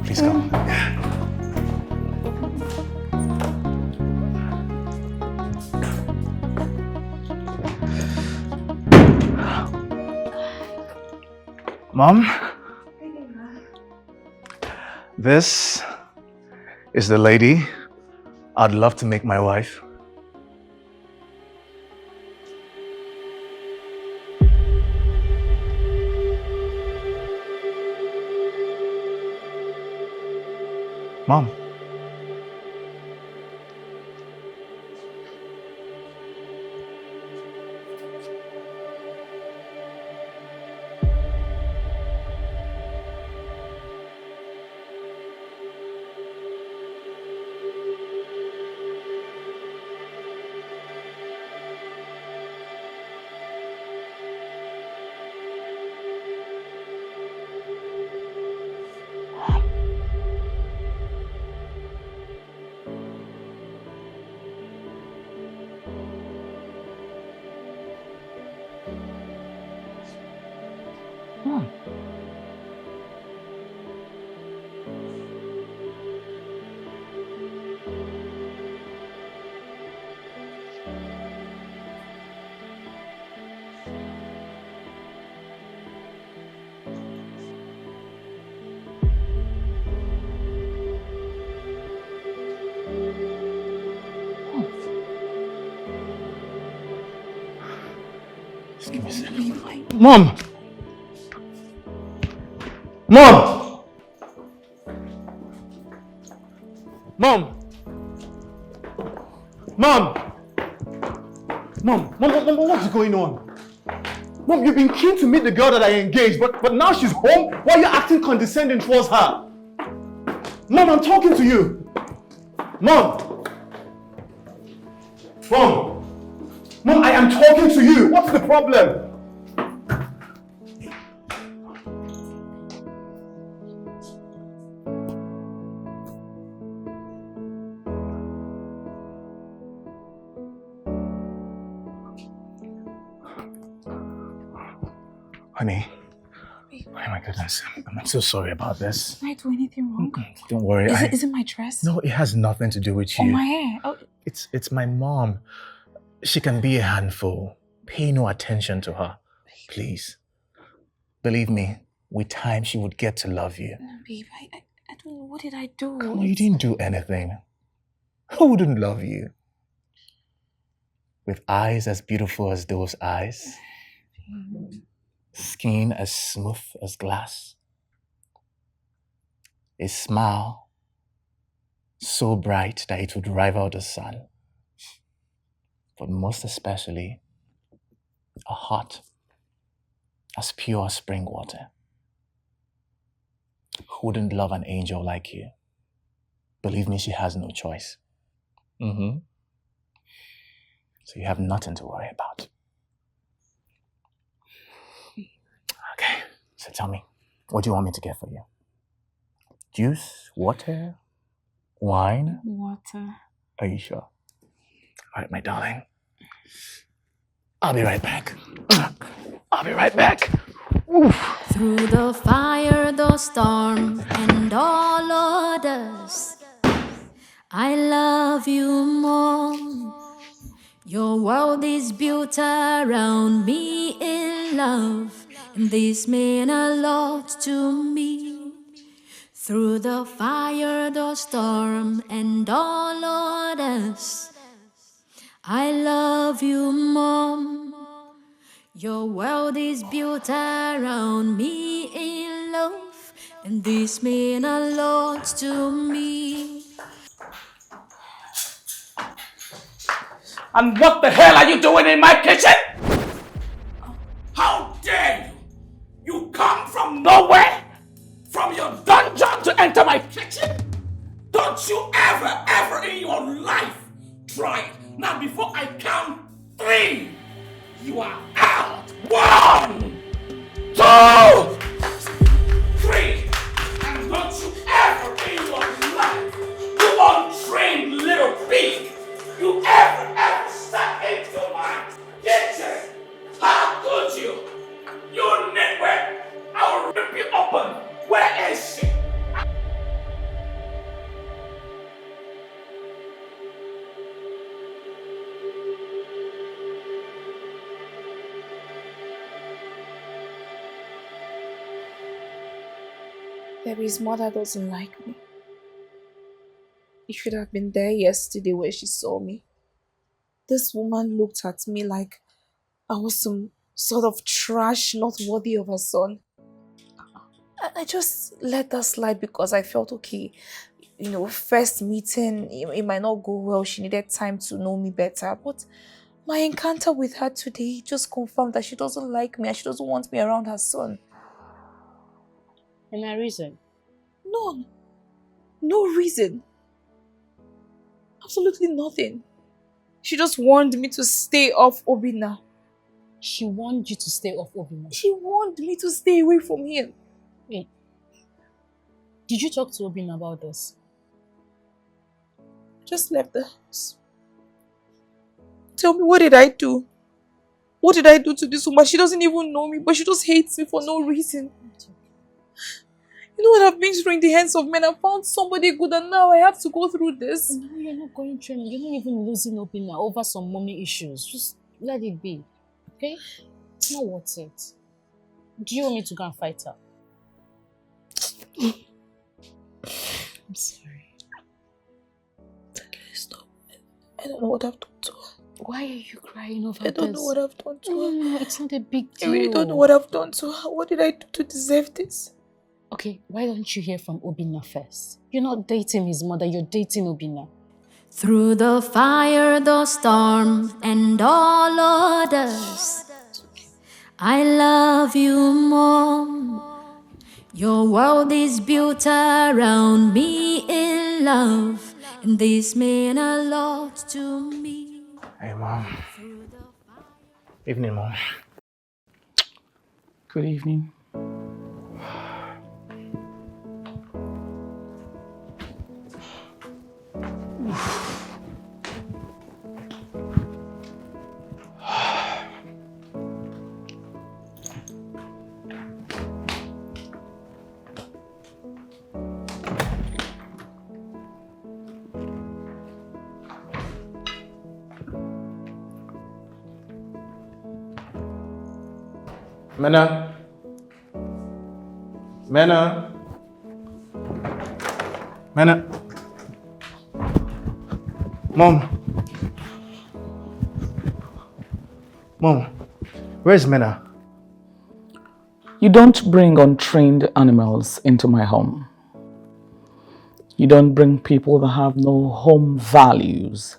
Please come. Mom? This is the lady I'd love to make my wife. Mom. Just give me a second. Mom! Mom! Mom! Mom! Mom, what's going on? Mom, you've been keen to meet the girl that I engaged, but now she's home. Why are you acting condescending towards her? Mom, I'm talking to you. Mom! Mom, I am talking to you. What's the problem? Honey, oh my goodness, I'm so sorry about this. Did I do anything wrong? Don't worry. Is it my dress? No, it has nothing to do with you. Or my hair? Oh. It's my mom. She can be a handful. Pay no attention to her, please. Believe me, with time she would get to love you. No, babe, I don't know. What did I do? Come on, you didn't do anything. Who wouldn't love you? With eyes as beautiful as those eyes. Skin as smooth as glass. A smile so bright that it would rival the sun. But most especially, a heart as pure as spring water. Who wouldn't love an angel like you? Believe me, she has no choice. So you have nothing to worry about. Okay, so tell me, what do you want me to get for you? Juice? Water? Wine? Water. Are you sure? All right, my darling. I'll be right back. I'll be right back. Oof. Through the fire, the storm, and all others, I love you more. Your world is built around me in love, and this means a lot to me. Through the fire, the storm, and all others, I love you, Mom. Your world is built around me in love, and this means a lot to me. And what the hell are you doing in my kitchen? How dare you? You come from nowhere? From your dungeon to enter my kitchen? Don't you ever in your life try it. Now before I count 3, you are out. 1, 2, 3. And don't you ever in your life, you untrained little pig, you ever step into my kitchen. How could you? You nitwit. I will rip you open. Where is she? Baby's mother doesn't like me. You should have been there yesterday when she saw me. This woman looked at me like I was some sort of trash not worthy of her son. I just let that slide because I felt okay. You know, first meeting, it might not go well. She needed time to know me better. But my encounter with her today just confirmed that she doesn't like me and she doesn't want me around her son. Any reason? None. No reason. Absolutely nothing. She just warned me to stay off Obina. She warned you to stay off Obina? She warned me to stay away from him. Wait. Did you talk to Obina about this? Just left the house. Tell me, what did I do? What did I do to this woman? She doesn't even know me, but she just hates me for no reason. You know what, I've been through in the hands of men. I found somebody good and now I have to go through this. No, you're not going through. You're not even losing Obina over some mommy issues. Just let it be. Okay? It's not worth it. Do you want me to go and fight her? I'm sorry. Okay, stop. I don't know what I've done to her. Why are you crying over this? I don't know what I've done to her. No, it's not a big deal. I really don't know what I've done to her. What did I do to deserve this? Okay, why don't you hear from Obina first? You're not dating his mother, you're dating Obina. Through the fire, the storm, and all others, I love you more. Your world is built around me in love, and this means a lot to me. Hey, Mom. Evening, Mom. Good evening. Mena. Mena. Mena. Mom. Mom, where's Mena? You don't bring untrained animals into my home. You don't bring people that have no home values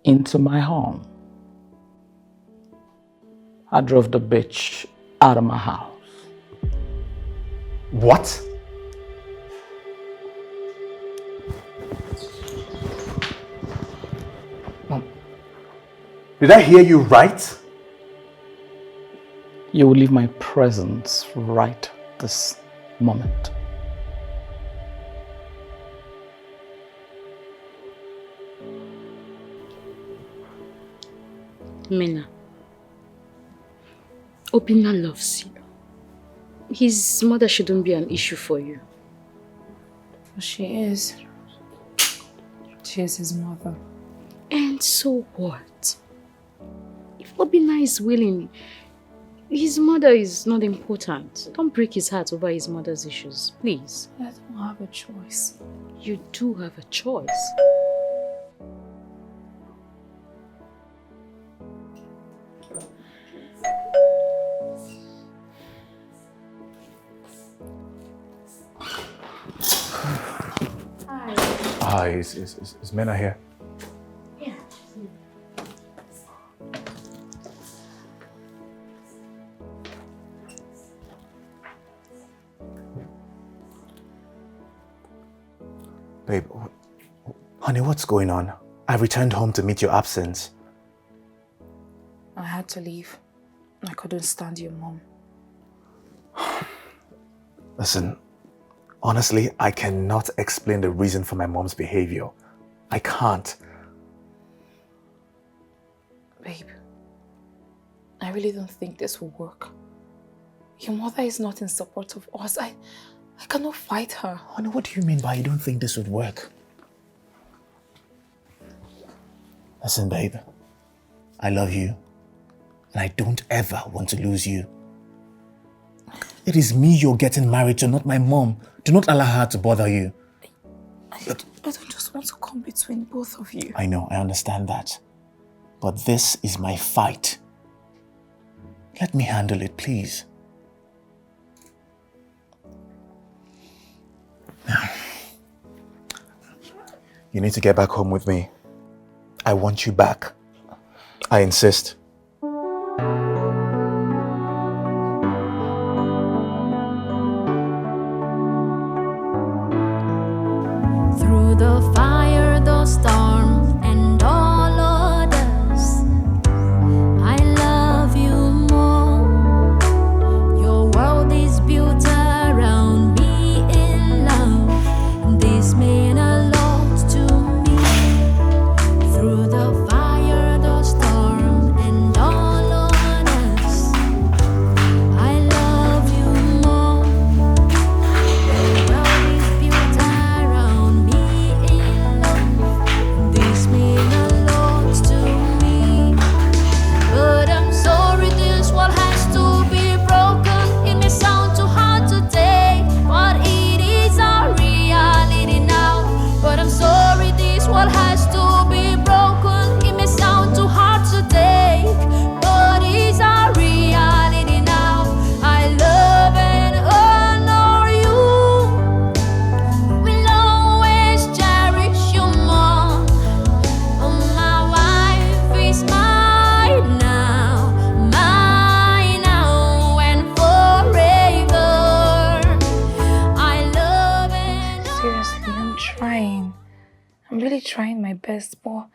into my home. I drove the bitch out of my house. What? Mom, did I hear you right? You will leave my presence right this moment. Mena, Obina loves you. His mother shouldn't be an issue for you. She is. She is his mother. And so what? If Obina is willing, his mother is not important. Don't break his heart over his mother's issues, please. I don't have a choice. You do have a choice. Hi, is Mena here? Yeah. Babe, honey, what's going on? I returned home to meet your absence. I had to leave. I couldn't stand your mom. Listen, honestly, I cannot explain the reason for my mom's behavior. I can't. Babe, I really don't think this will work. Your mother is not in support of us. I cannot fight her. Honey, what do you mean by you don't think this would work? Listen, babe, I love you, and I don't ever want to lose you. It is me you're getting married to, not my mom. Do not allow her to bother you. I don't just want to come between both of you. I know, I understand that. But this is my fight. Let me handle it, please. Now, you need to get back home with me. I want you back. I insist. Through the fire, the storm, and all others, I love you more. Your world is built around me in love, and this means a lot to me. Through the fire, the storm, and all others, I love you more. Your world is built around me in love. This means a lot to me. But I'm sorry, this world has to be broken. It may sound too hard to take, but it is our reality now. But I'm sorry, this world has to be broken. It may sound too hard to I'm really trying my best, but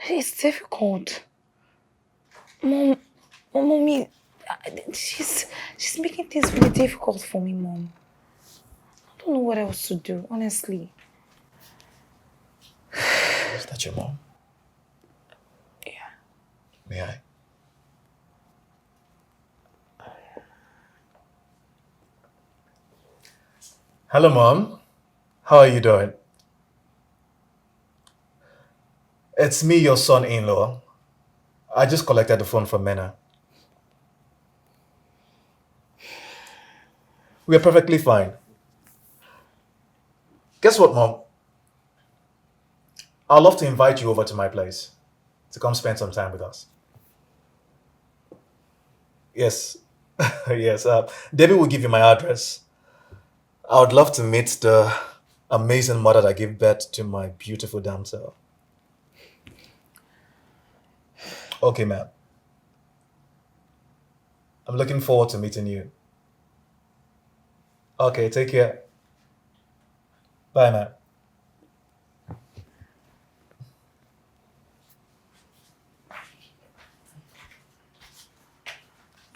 it's difficult. Mom, mommy, she's making things really difficult for me, Mom. I don't know what else to do, honestly. Is that your mom? Yeah. May I? Hello, Mom. How are you doing? It's me, your son-in-law. I just collected the phone from Mena. We're perfectly fine. Guess what, Mom? I'd love to invite you over to my place to come spend some time with us. Yes. Yes. Debbie will give you my address. I would love to meet the amazing mother that gave birth to my beautiful damsel. Okay, ma'am. I'm looking forward to meeting you. Okay, take care. Bye, ma'am.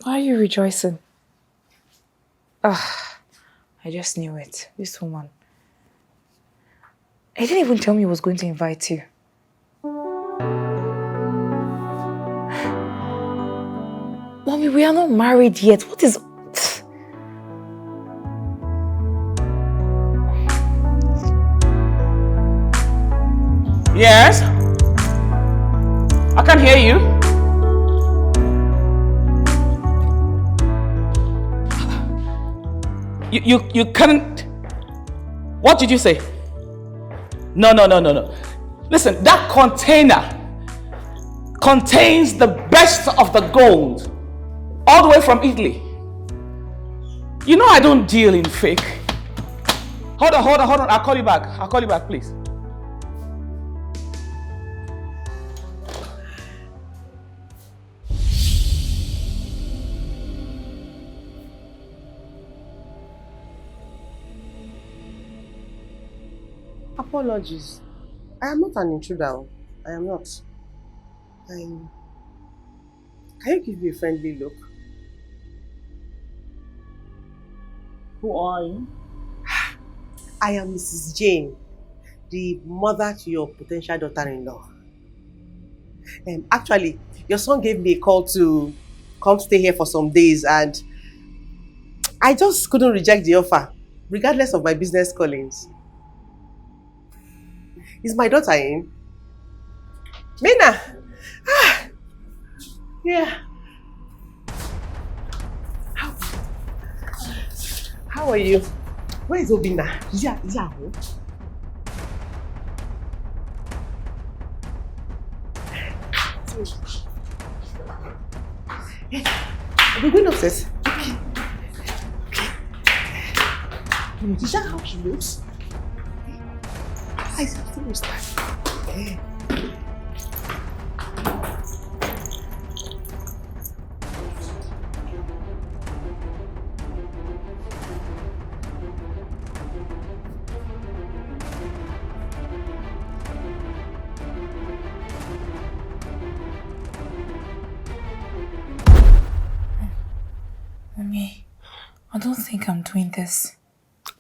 Why are you rejoicing? Ah, I just knew it. This woman. He didn't even tell me he was going to invite you. Mommy, we are not married yet. What is... Yes? I can hear you. You can't... What did you say? No. Listen, that container contains the best of the gold, all the way from Italy. You know I don't deal in fake. Hold on. I'll call you back, please. Apologies. I am not an intruder. I am not. Can you give me a friendly look? Who are you? I am Mrs. Jane, the mother to your potential daughter-in-law. Actually, your son gave me a call to come stay here for some days and I just couldn't reject the offer, regardless of my business callings. Is my daughter in? Mina! Yeah. How are you? Where is Obina? Is he at home? Hey, are we going upstairs? Okay. Is that how she looks? I still lose that. Hey. Mommy, I don't think I'm doing this.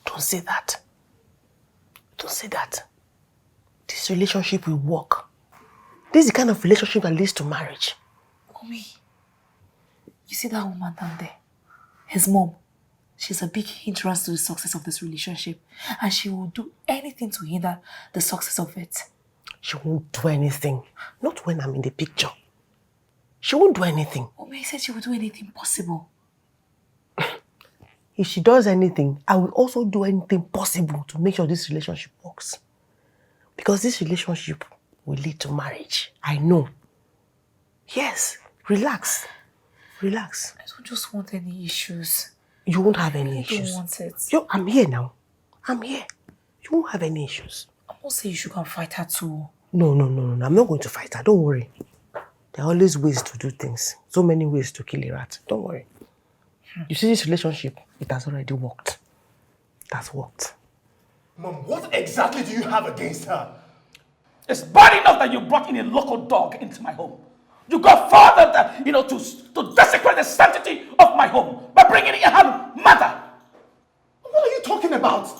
Don't say that. Don't say that. This relationship will work. This is the kind of relationship that leads to marriage. Mommy, you see that woman down there? His mom. She's a big hindrance to the success of this relationship. And she will do anything to hinder the success of it. She won't do anything. Not when I'm in the picture. She won't do anything. Mommy said she would do anything possible. If she does anything, I will also do anything possible to make sure this relationship works. Because this relationship will lead to marriage. I know. Yes. Relax. Relax. I don't just want any issues. You won't have any issues. I don't want it. Yo, I'm here now. I'm here. You won't have any issues. I'm not saying you should go and fight her too. No. I'm not going to fight her. Don't worry. There are always ways to do things. So many ways to kill a rat. Don't worry. You see this relationship, it has already worked. It has worked. Mom, what exactly do you have against her? It's bad enough that you brought in a local dog into my home. You go further than, to desecrate the sanctity of my home by bringing in her mother. What are you talking about?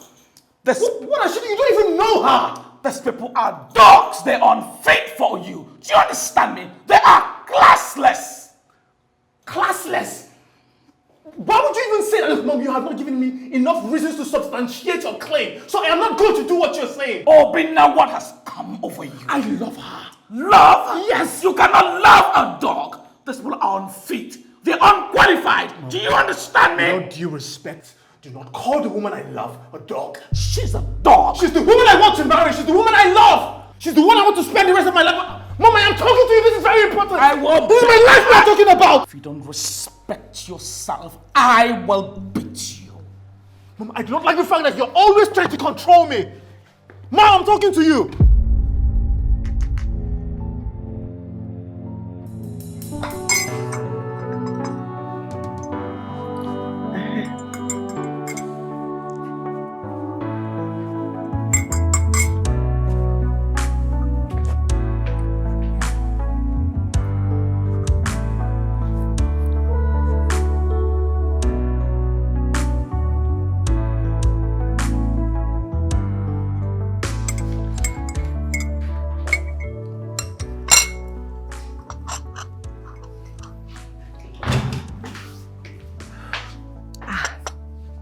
This, What are you don't even know her! these people are dogs. They're unfit for you. Do you understand me? They are classless. Classless! Why would you even say that? Look, Mom, you have not given me enough reasons to substantiate your claim. So I am not going to do what you're saying. Obina, what has come over you? I love her. Love? Yes. You cannot love a dog. These people are unfit. They're unqualified. Do you understand me? With all due respect, do not call the woman I love a dog. She's a dog. She's the woman I want to marry. She's the woman I love. She's the one I want to spend the rest of my life. Mom, I am talking to you. This is very important. I will. This is my life we are talking about. If you don't respect yourself, I will beat you. Mom, I do not like the fact that you're always trying to control me. Mom, I'm talking to you.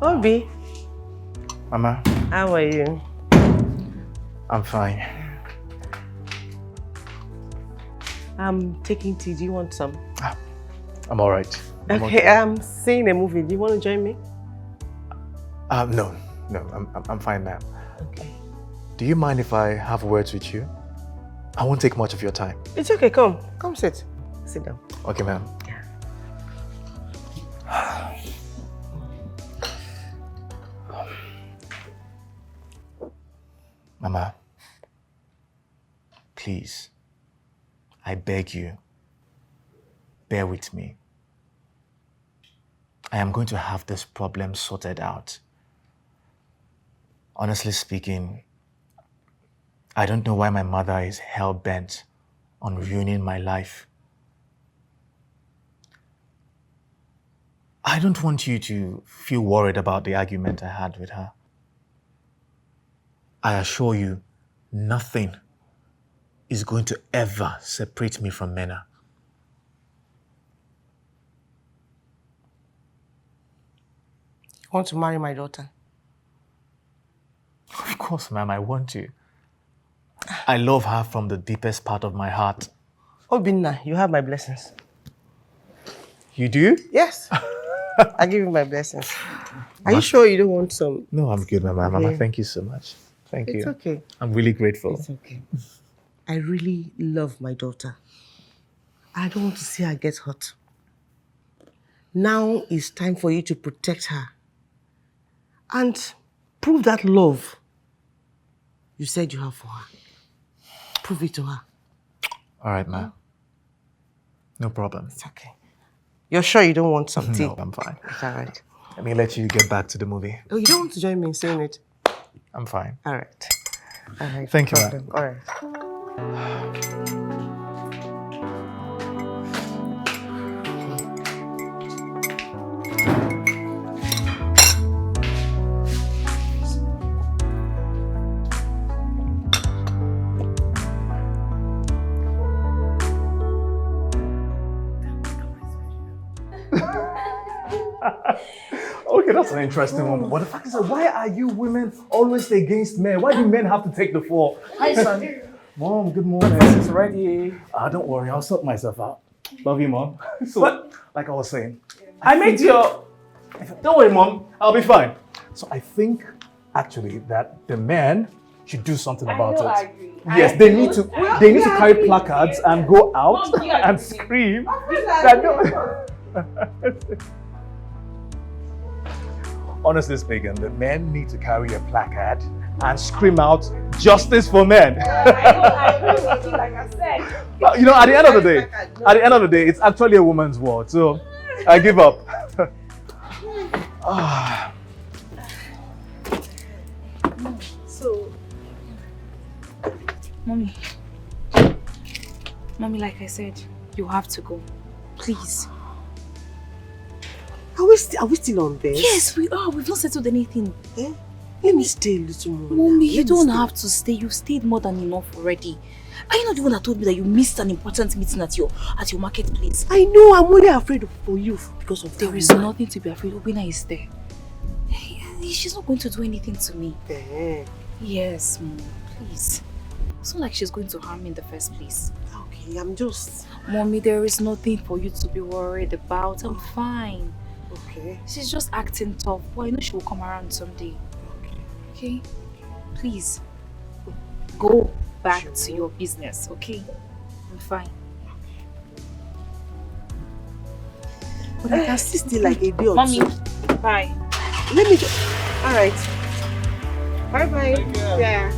Obi, Mama, how are you? I'm fine. I'm taking tea. Do you want some? I'm all right. Okay, I'm seeing a movie. Do you want to join me? No, I'm fine, ma'am. Okay. Do you mind if I have words with you? I won't take much of your time. It's okay. Come sit. Sit down. Okay, ma'am. Mama, please, I beg you, bear with me. I am going to have this problem sorted out. Honestly speaking, I don't know why my mother is hell-bent on ruining my life. I don't want you to feel worried about the argument I had with her. I assure you, nothing is going to ever separate me from Mena. You want to marry my daughter? Of course, ma'am, I want to. I love her from the deepest part of my heart. Obinna, you have my blessings. You do? Yes. I give you my blessings. Are you sure you don't want some? No, I'm good, Mama. Mama, Okay. thank you so much. Thank you. It's okay. I'm really grateful. It's okay. I really love my daughter. I don't want to see her get hurt. Now it's time for you to protect her and prove that love you said you have for her. Prove it to her. All right, ma. No problem. It's okay. You're sure you don't want some tea? No, I'm fine. It's all right. Let me let you get back to the movie. Oh, you don't want to join me in saying it? I'm fine. All right. All right. Thank you, no ma'am. problem. All right. Okay, that's an interesting one. But the fact is, why are you women always against men? Why do men have to take the fall? Hi, son. Mom, good morning. Breakfast is ready. Don't worry, I'll sort myself out. Love you, Mom. So, like I was saying, I made your... don't worry, Mom, I'll be fine. So I think, actually, that the men should do something about it. I agree. Yes, they need to carry placards and go out Mom, and scream. That Honestly speaking, the men need to carry a placard and scream out, "Justice for men." I agree with you, like I said. You know, at the end of the day, it's actually a woman's world. So I give up. So, Mommy. Mommy, like I said, you have to go. Please. Are we still on this? Yes, we are. We've not settled anything. Eh? Let me stay a little more. Mommy, you don't have to stay. You've stayed more than enough already. Are you not the one that told me that you missed an important meeting at your marketplace? I know. I'm only afraid for you because of There is nothing to be afraid of. Obina is there. She's not going to do anything to me. Yes, Mom. Please. It's not like she's going to harm me in the first place. Okay, I'm just... Mommy, there is nothing for you to be worried about. I'm fine. Okay. She's just acting tough. Well, I know she will come around someday. Okay? Please. Go back to your business, okay? I'm fine. But I can still stay like a day or Mommy, two. bye. Let me just... Alright. Bye-bye. Yeah.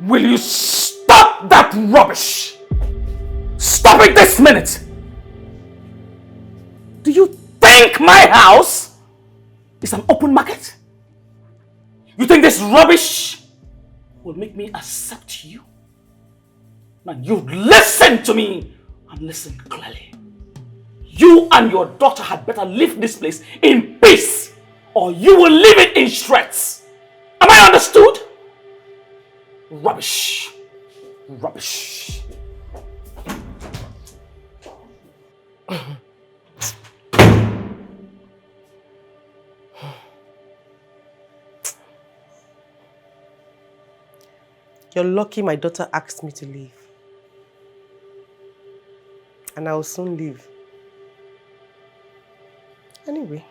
Will you stop that rubbish? Stop it this minute! Do you think my house is an open market? You think this rubbish will make me accept you? Now you listen to me and listen clearly. You and your daughter had better leave this place in peace, or you will leave it in shreds. Am I understood? Rubbish. Rubbish. You're lucky my daughter asked me to leave. And I will soon leave. Anyway.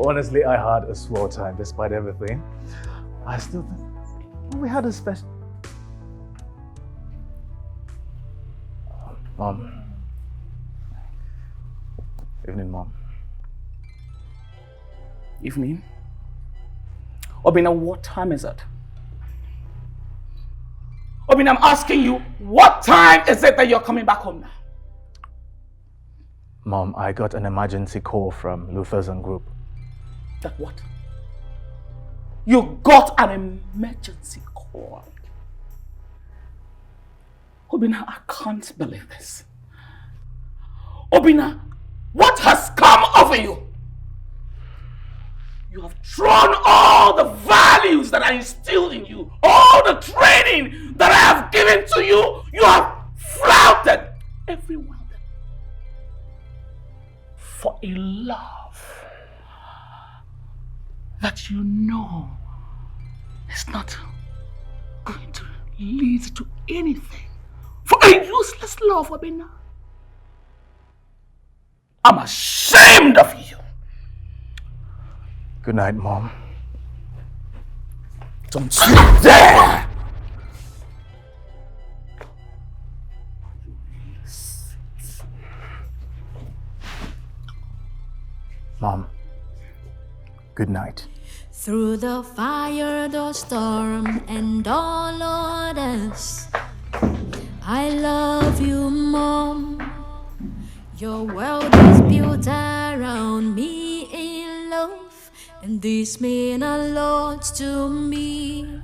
Honestly, I had a swell time despite everything. I still think we had a special... Mom. Evening, Mom. Evening? Obina, what time is it? Obina, I'm asking you, what time is it that you're coming back home now? Mom, I got an emergency call from Luther's and Group. That what? You got an emergency call. Obina, I can't believe this. Obina, what has come over you? You have thrown all the values that I instilled in you, all the training that I have given to you, you have flouted every one of them for a love that you know is not going to lead to anything. For a useless love, Obina. I'm ashamed of you. Good night, Mom. Don't you dare! Mom, good night. Through the fire, the storm, and all others, I love you, Mom. Your world is built around me in love, and this means a lot to me.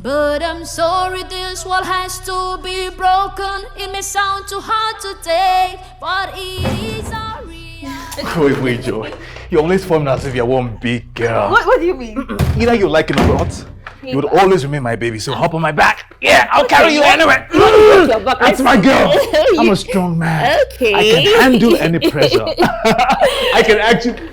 But I'm sorry this world has to be broken. It may sound too hard to take, but it is a reality. Wait, Joy. You're always forming as if you're one big girl. What do you mean? Either you like it or not, you would always remain my baby. So hop on my back. Yeah, I'll carry you anywhere. That's my girl. I'm a strong man. Okay. I can handle any pressure. I can actually.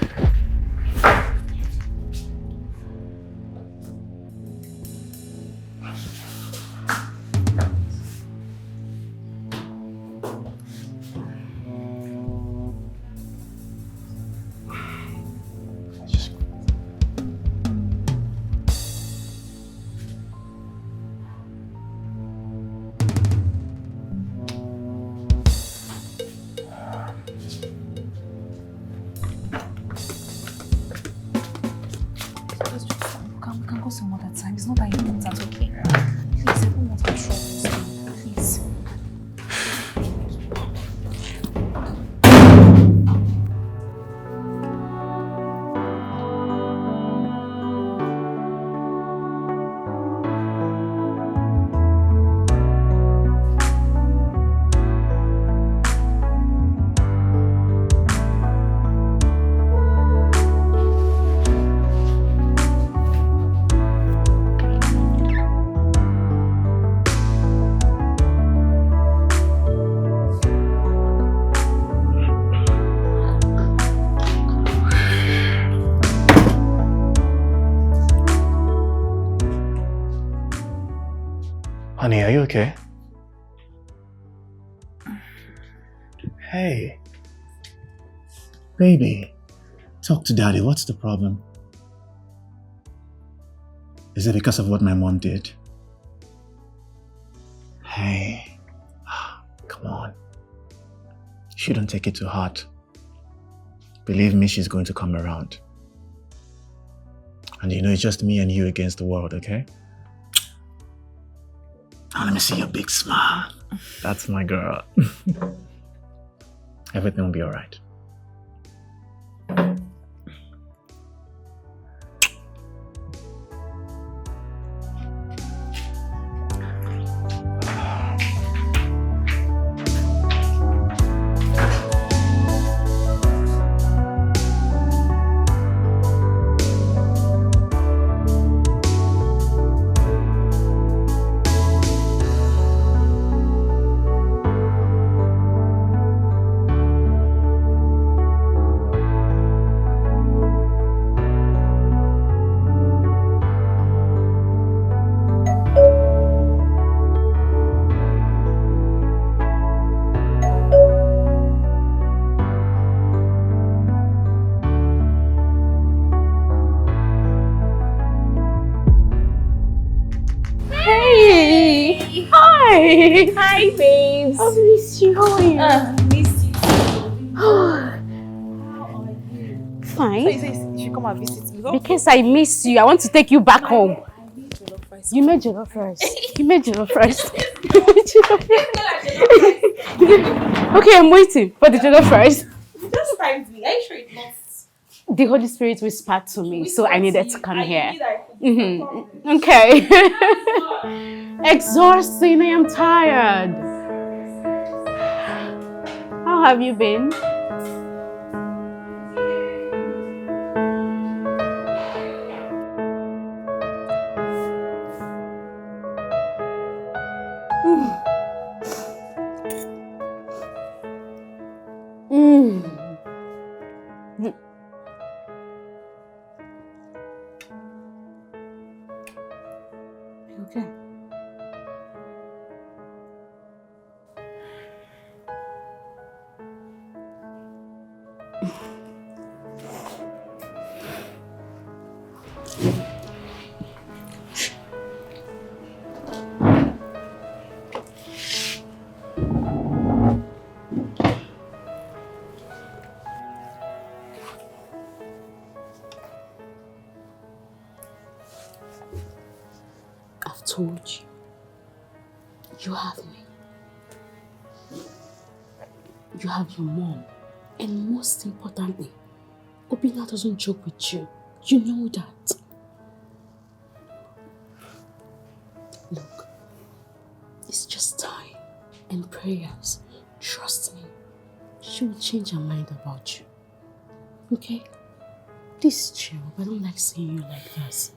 We can go some other time. It's not that important, okay? Please, I don't want to trouble you. Please. Honey, are you okay? Hey. Baby, talk to daddy. What's the problem? Is it because of what my mom did? Hey, come on. Shouldn't take it to heart. Believe me, she's going to come around. And you know, it's just me and you against the world, okay? Now let me see your big smile. That's my girl. Everything will be all right. Hi, babes. I miss you. How are you? Miss you. Fine. So you say you should come and visit me. Because I miss you. I want to take you back home. You made jollof first. You made jollof first. Okay, I'm waiting for the jollof first. Just find me. Are you sure it's not? The Holy Spirit whispered to me, so I needed to come here. Mm-hmm. Okay. Exhausting. I am tired. How have you been? Okay. I've told you. You have me. You have your mom. And most importantly, Obina doesn't joke with you. You know that. Look, it's just time and prayers. Trust me. She will change her mind about you. Okay? Please chill. I don't like seeing you like this.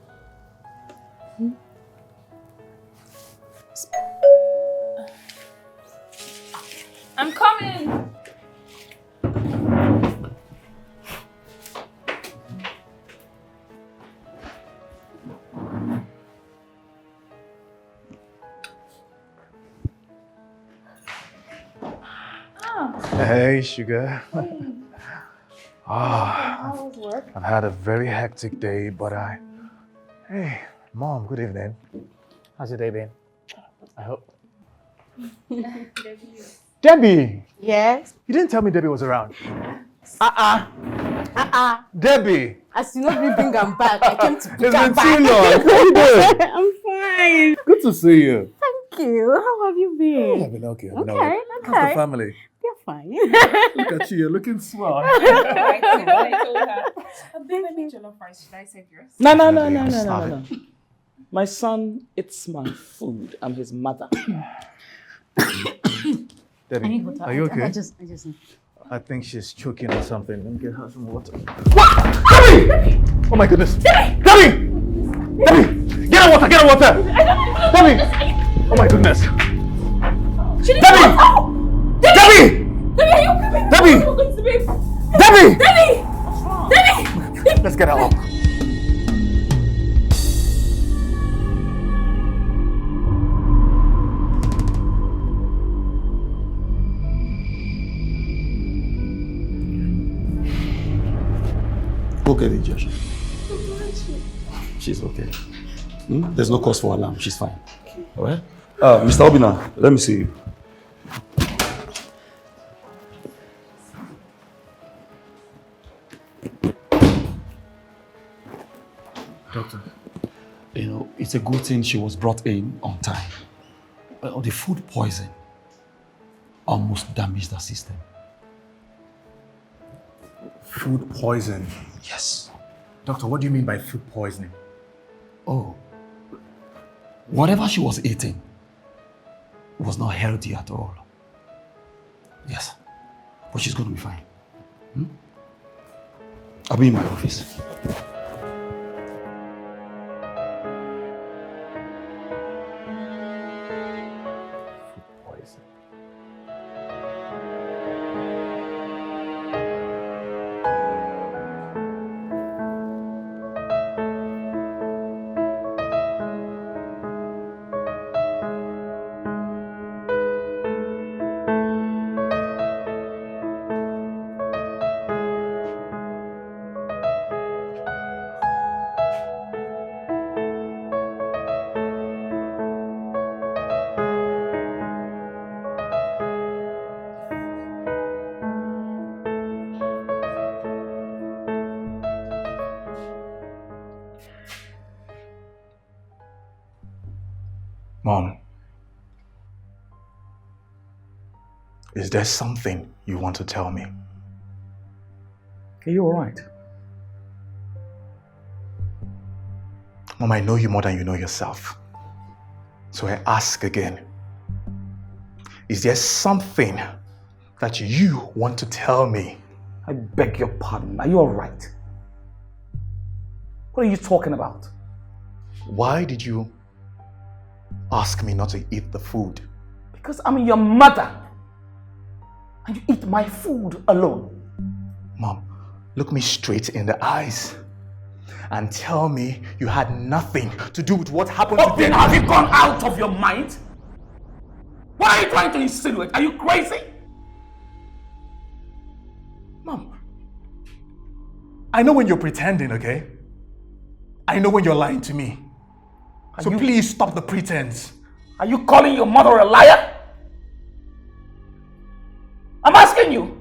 I'm coming! Hey, sugar. How was work? I've had a very hectic day, but Hey, Mom, good evening. How's your day been? I hope. Debbie! Yes? You didn't tell me Debbie was around. Debbie! As you know, me bring them back. I came to pick It's them been back. too long. How you doing? I'm fine. Good to see you. Thank you. How have you been? I've been okay. Okay. How's the family? You're fine. Look at you, you're looking swell. I told her. Babe, I need jollof rice. Should I save yours? No. My son eats my food. I'm his mother. Debbie, are you okay? I just I think she's choking or something. Let me get her some water. What? Debbie! Oh my goodness. Debbie! Debbie! Get her water! Get her water! Debbie! Oh my goodness. Debbie! Debbie! Debbie! Debbie! Debbie! Let's get her up. Okay, the injection. She's okay. There's no cause for alarm. She's fine. Okay. All right? Mr. Obina, let me see you. Doctor. You know, it's a good thing she was brought in on time. The food poison almost damaged her system. Food poison? Yes. Doctor, what do you mean by food poisoning? Oh. Whatever she was eating was not healthy at all. Yes. But she's going to be fine. I'll be in my office. Mom, is there something you want to tell me? Are you alright? Mom, I know you more than you know yourself. So I ask again, is there something that you want to tell me? I beg your pardon. Are you alright? What are you talking about? Why did you ask me not to eat the food? Because I'm your mother. And you eat my food alone. Mom, look me straight in the eyes and tell me you had nothing to do with what happened Oh, today. then have you gone out of your mind? What are you trying to insinuate? Are you crazy? Mom, I know when you're pretending, okay? I know when you're lying to me. So please stop the pretense. Are you calling your mother a liar? I'm asking you.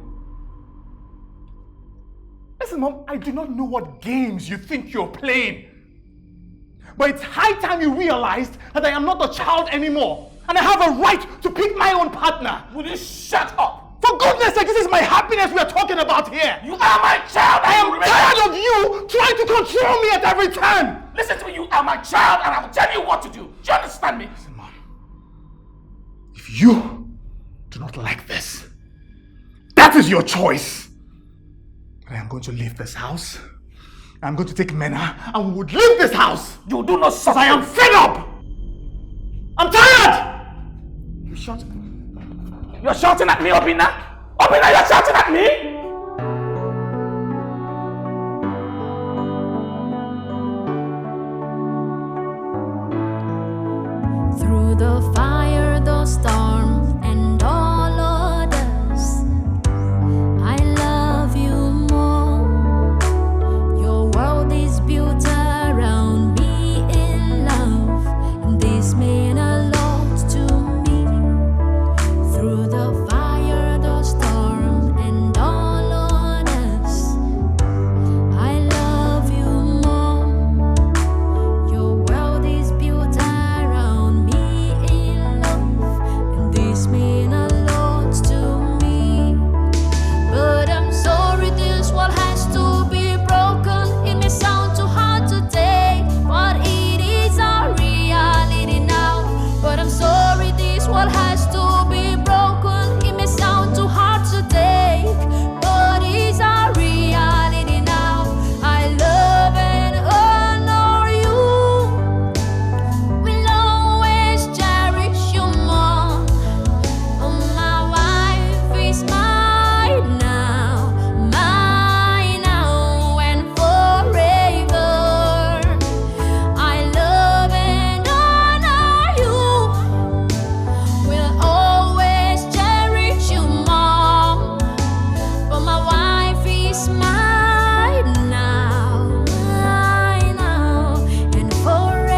Listen, Mom, I do not know what games you think you're playing. But it's high time you realized that I am not a child anymore. And I have a right to pick my own partner. Will you shut up? For goodness sake, this is my happiness we are talking about here. You are my child. I am tired of you trying to control me at every turn. Listen to me, you are my child, and I will tell you what to do. Do you understand me? Listen, Mom. If you do not like this, that is your choice. But I am going to leave this house. I'm going to take Mena and we would leave this house. You do not suffer. I am fed up. I'm tired. You shouting? You're shouting at me, Obina? Obina, you're shouting at me? Through the fire, the storm, and all others, I love you more. Your world is built around me in love, and this means a lot to me. Through the fire, the storm, and all others, I love you more. Your world is built around me in love, and this means a lot to me. But I'm sorry, this world has to be broken. It may sound too hard to take, but it is our reality now. But I'm sorry, this world has to be broken. It may sound too hard to take, but it's our reality now. I love and honor you. Will always cherish you more. Oh, my wife is mine now and forever. I love and honor you. Will always cherish you more. But my wife is mine now and forever.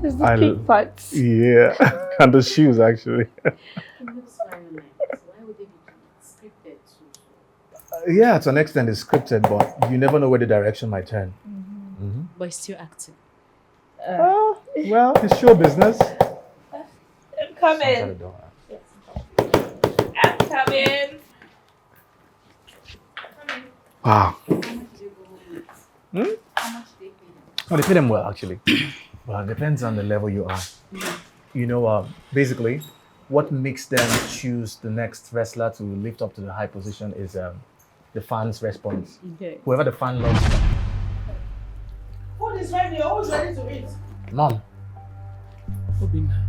It's I the pink parts. Yeah, and the shoes actually. Yeah, to an extent it's scripted, but you never know where the direction might turn. But he's still acting. Well, it's show business. I'm coming. I'm coming. Wow. Oh, they pay them well, actually. Well, it depends on the level you are. You know, basically, what makes them choose the next wrestler to lift up to the high position is the fans' response. Okay. Whoever the fan loves. Food is ready. You're always ready to eat. Mom.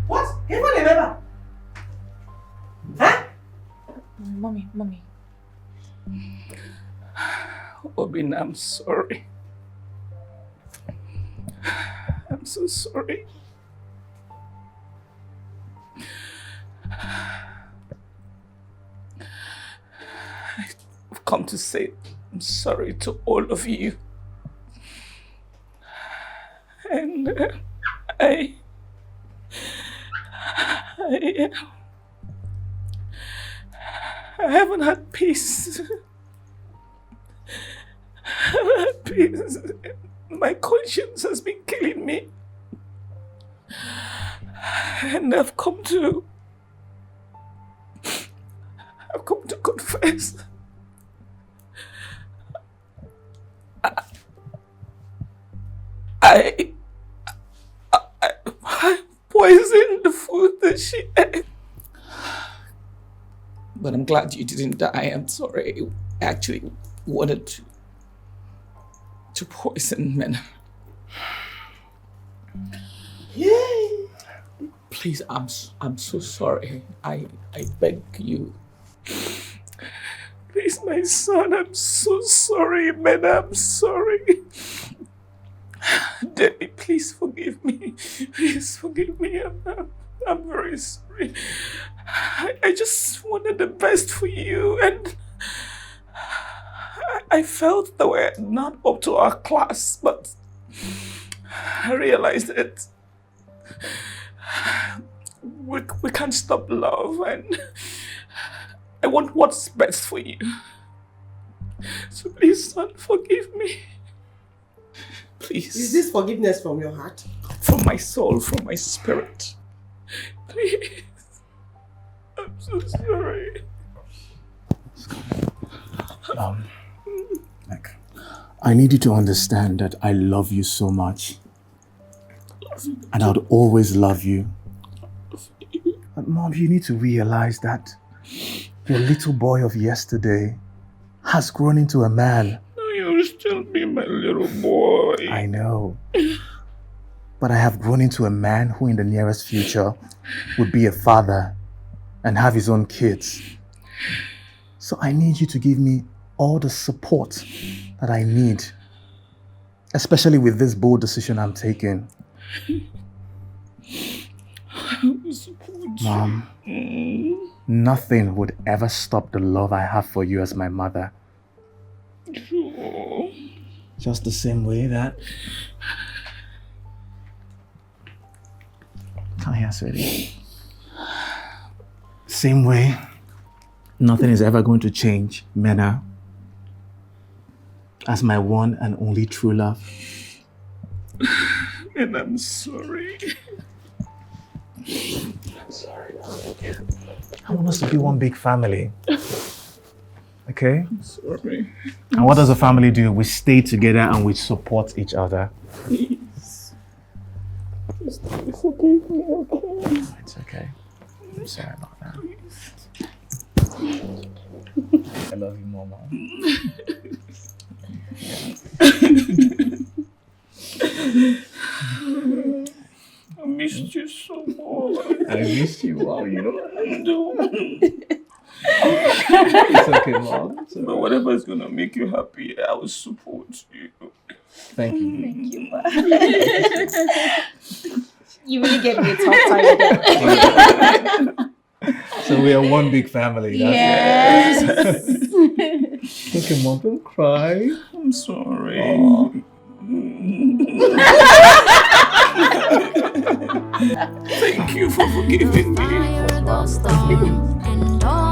What? Even remember? Huh? Mommy. Obin, I'm sorry. I'm so sorry. I've come to say I'm sorry to all of you. And I haven't had peace. I haven't had peace. My conscience has been killing me. And I've come to confess. I poisoned the food that she ate. But I'm glad you didn't die. I'm sorry. I actually wanted to poison men. Yay! Please, I'm so sorry. I beg you. Please, my son, I'm so sorry, man. I'm sorry. Daddy, please forgive me. Please forgive me. I'm very sorry. I just wanted the best for you, and I felt that we're not up to our class, but I realized that we can't stop love, and I want what's best for you. So please, son, forgive me. Please. Is this forgiveness from your heart? From my soul, from my spirit. Please. I'm so sorry. I need you to understand that I love you so much. And I would always love you. But Mom, you need to realize that your little boy of yesterday has grown into a man. No, you'll still be my little boy. I know. But I have grown into a man who in the nearest future would be a father and have his own kids. So I need you to give me all the support that I need, especially with this bold decision I'm taking. Mom, nothing would ever stop the love I have for you as my mother. Sure. Just the same way that... Come here, sweetie. Same way, nothing is ever going to change Mena as my one and only true love. And I'm sorry. I'm sorry. I want us to be one big family. Okay? I'm sorry. And what does a family do? We stay together and we support each other. Please. Just forgive me, okay? It's okay. I'm sorry about that. I love you more, Mom. I missed you so much. I missed you, Mom. You know I do. It's okay, Mom. It's okay. But whatever is gonna make you happy, I will support you. Thank you. Thank you, Ma. You really gave me a tough time again. So we are one big family. Yes. Okay, Mom, don't cry. I'm sorry. Thank you for forgiving me. Fire the storm and all